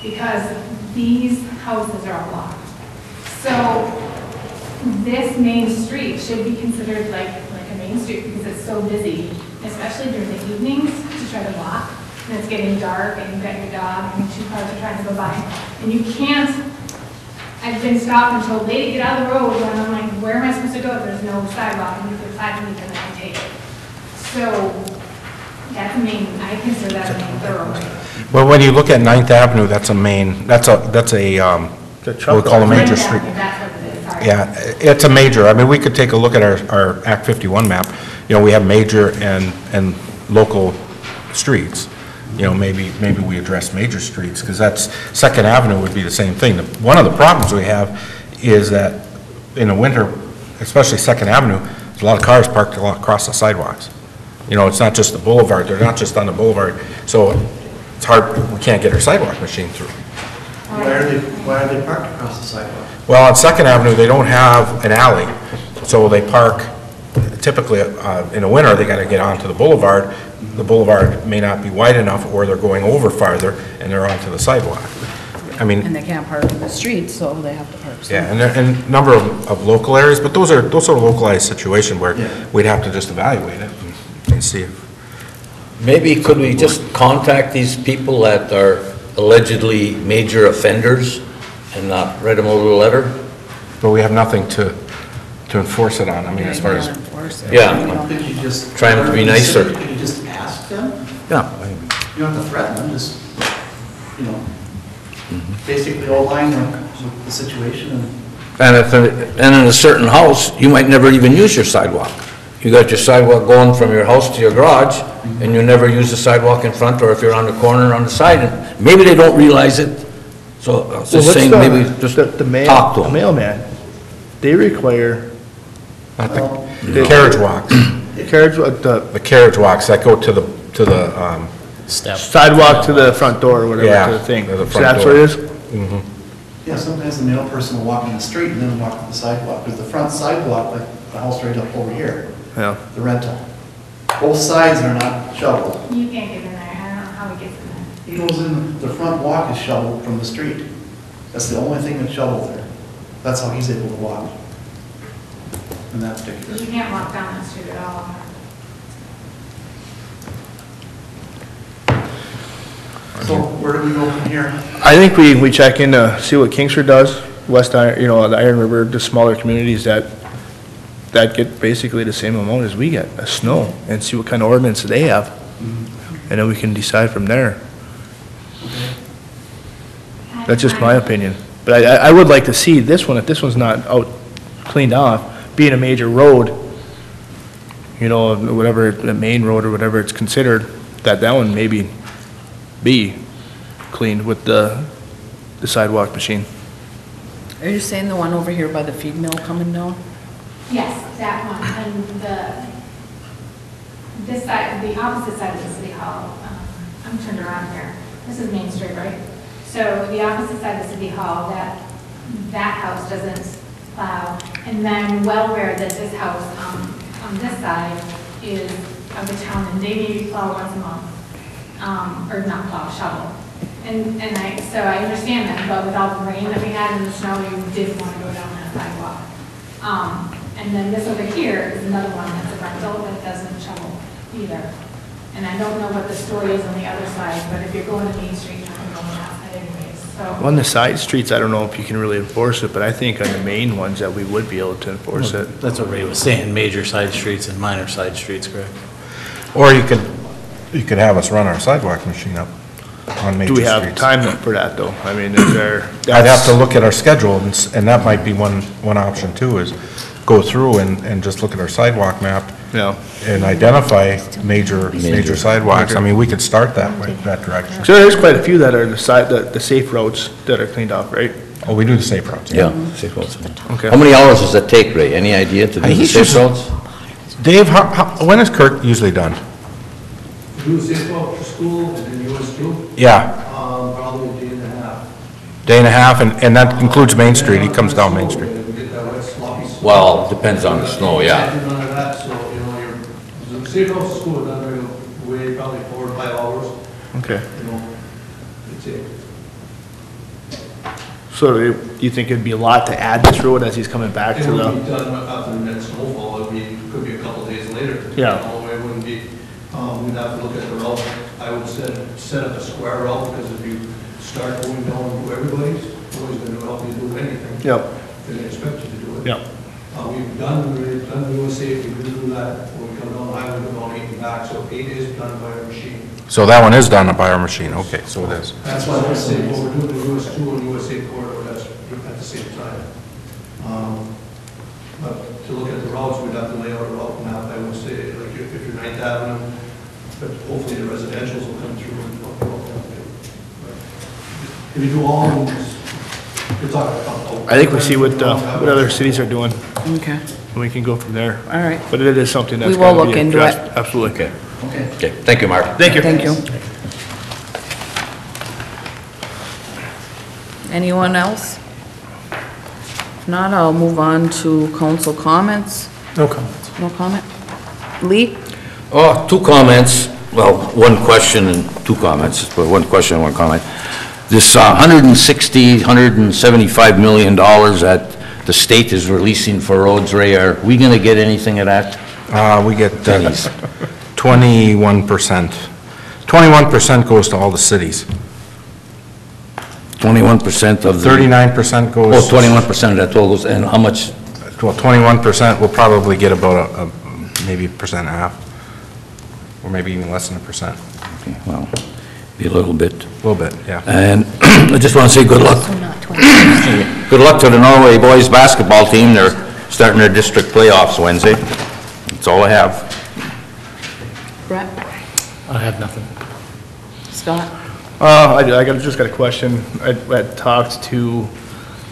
Because these houses are all blocked. So this main street should be considered like a main street because it's so busy, especially during the evenings to try to walk. And it's getting dark and you've got your dog and 2 cars are trying to go by. And you can't, I've been stopped and told, lady, get out of the road. And I'm like, where am I supposed to go if there's no sidewalk? And if there's sidewalk, then I can take it. So that's a main, I consider that a main thoroughway. Well, when you look at 9th Avenue, that's a main, we'll call a major street. That's what it is, sorry. Yeah, it's a major, I mean, we could take a look at our Act 51 map. You know, we have major and local streets. You know, maybe we address major streets, because that's, 2nd Avenue would be the same thing. One of the problems we have is that in the winter, especially 2nd Avenue, there's a lot of cars parked across the sidewalks. You know, it's not just the boulevard, they're not just on the boulevard, so it's hard, we can't get our sidewalk machine through. Why are they parked across the sidewalk? Well, on 2nd Avenue, they don't have an alley, so they park, typically, in the winter, they gotta get onto the boulevard. The boulevard may not be wide enough, or they're going over farther, and they're onto the sidewalk. I mean. And they can't park in the street, so they have to park somewhere. Yeah, and a number of local areas, but those are localized situations where we'd have to just evaluate it and see if. Maybe could we just contact these people that are allegedly major offenders and write them a little letter? But we have nothing to enforce it on, I mean, as far as. Yeah. Could you just? Try them to be nicer. Could you just ask them? Yeah. You don't have to threaten them, just, you know, basically outline the situation and. And in a certain house, you might never even use your sidewalk. You got your sidewalk going from your house to your garage, and you never use the sidewalk in front, or if you're on the corner on the side, and maybe they don't realize it. So I was just saying, maybe just talk to The them. mailman, they require. The carriage walks. The carriage walks that go to the sidewalk to the front door or whatever, Yeah, to the thing. to the So front that's door. what it is? Mhm. Yeah, sometimes the mail person will walk in the street and then walk to the sidewalk, because the front sidewalk, like the house right up over here, Yeah. the rental, both sides are not shoveled. You can't get in there, I don't know how he gets in there. He goes in, the front walk is shoveled from the street. That's the only thing that's shoveled there. That's how he's able to walk in that particular. You can't walk down that street at all. So where do we go from here? I think we check in to see what Kingsford does, West Iron, the Iron River, the smaller communities that get basically the same amount as we get, of snow, and see what kind of ordinance they have. And then we can decide from there. That's just my opinion. But I would like to see this one, if this one's not out cleaned off, being a major road, whatever, the main road or whatever it's considered, that one maybe be cleaned with the sidewalk machine. Are you saying the one over here by the feed mill coming down? Yes, that one, and this side, the opposite side of the city hall, I'm turned around here, this is Main Street, right? So the opposite side of the city hall, that house doesn't plow, and then well where that this house, on this side is of the town, and they maybe plow once a month, or not plow, shovel. So I understand that, but with all the rain that we had and the snow, we didn't want to go down that sidewalk. And then this over here is another one that's a rental that doesn't shovel either. And I don't know what the story is on the other side, but if you're going to Main Street, you're not going to go on that side anyways, so. On the side streets, I don't know if you can really enforce it, but I think on the main ones that we would be able to enforce it. That's what Ray was saying, major side streets and minor side streets, correct? Or you could have us run our sidewalk machine up on major Do we streets. have time for that, though? I mean, is there? I'd have to look at our schedule, and that might be one option too, is go through and just look at our sidewalk map. Yeah. And identify major sidewalks. I mean, we could start that way, that direction. So there's quite a few that are the safe roads that are cleaned off, right? Oh, we do the safe routes. Yeah, safe roads. Okay. How many hours does that take, Ray? Any idea to do the safe roads? Dave, when is Kurt usually done? Do safe route for school and then US too? Yeah, Probably a day and a half. day and a half, and that includes Main Street. He comes down Main Street. We get that wet sloppy. Well, depends on the snow, yeah. None of that, so, the safe route to school, done right away, probably 4 or 5 hours, Okay. it's it. So you think it'd be a lot to add this road as he's coming back It to would be the? done after the next snowfall, could be a couple days later. Yeah. It wouldn't be, we'd have to look at the route. I would set up a square route, because if you start going down to everybody's, nobody's going to help you do anything. Yep. They expect you to do it. Yep. We've done USA, we do that when we come down the highway, we go down 8 and back, so 8 is done by our machine. So that one is done by our machine. Okay, so it is. That's why I say what we're doing in US 2 and USA corridor, that's at the same time. But to look at the routes, we'd have to lay out a route map, I would say, like if you're 9th Avenue, but hopefully the residentials will come through and help you out that way. But if you do all of them, you're talking about. I think we see what other cities are doing, Okay, and we can go from there. all right. But it is something that's We will gotta look be into addressed. it. Absolutely. Okay, thank you, Mark. Thank you. Thank you. Anyone else? If not, I'll move on to council comments. No comments. No comment? Lee? Oh, 2 comments, well, 1 question and 2 comments, but 1 question and 1 comment. This $175 million that the state is releasing for roads, Ray, are we going to get anything of that? We get Pennies. 21%. 21% goes to all the cities. 21% of the... 39% goes... Oh, 21% of that total goes, and how much? Well, 21% will probably get about maybe 1.5%, or maybe even less than 1%. Okay, well, be a little bit. A little bit, yeah. And I just want to say good luck. So not 20. Good luck to the Norway boys basketball team. They're starting their district playoffs Wednesday. That's all I have. Brett? I have nothing. Scott? Just got a question. I had talked to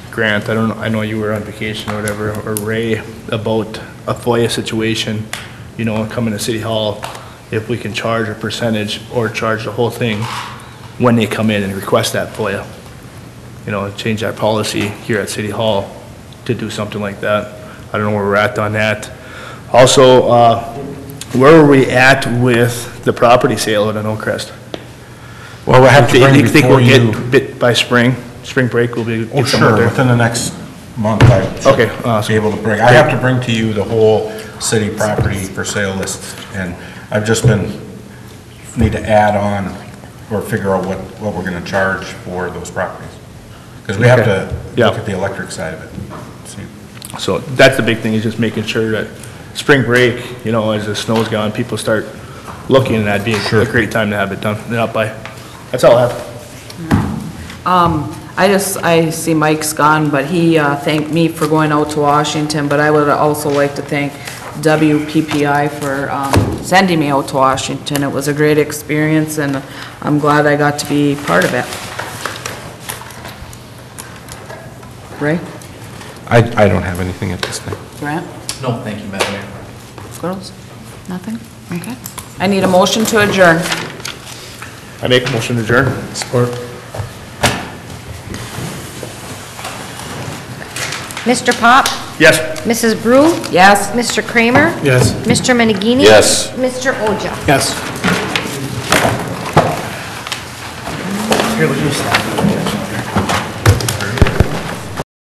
Grant, I know you were on vacation or whatever, or Ray, about a FOIA situation, coming to City Hall, if we can charge a percentage or charge the whole thing when they come in and request that FOIA. Change that policy here at City Hall to do something like that. I don't know where we're at on that. Also, where are we at with the property sale at Oakcrest? Well, we'll have to bring You think we'll you... get bit by spring break, we'll be... Oh, sure, within the next month, I should be able to bring. I have to bring to you the whole city property for sale list, and I've just need to add on or figure out what we're gonna charge for those properties. Because we have to look at the electric side of it. See. So that's the big thing, is just making sure that spring break, you know, as the snow's gone, people start looking, and that'd be a great time to have it done, up by. That's all I have. I see Mike's gone, but he thanked me for going out to Washington, but I would also like to thank WPPI for sending me out to Washington. It was a great experience, and I'm glad I got to be part of it. Ray? I don't have anything at this time. Grant? No, thank you, Madam Mayor. Girls? Nothing? Okay. I need a motion to adjourn. I make a motion to adjourn. Support. Mr. Pop? Yes. Mrs. Brew? Yes. Mr. Kramer? Yes. Mr. Menegini? Yes. Mr. Oja? Yes. Here, let me stop.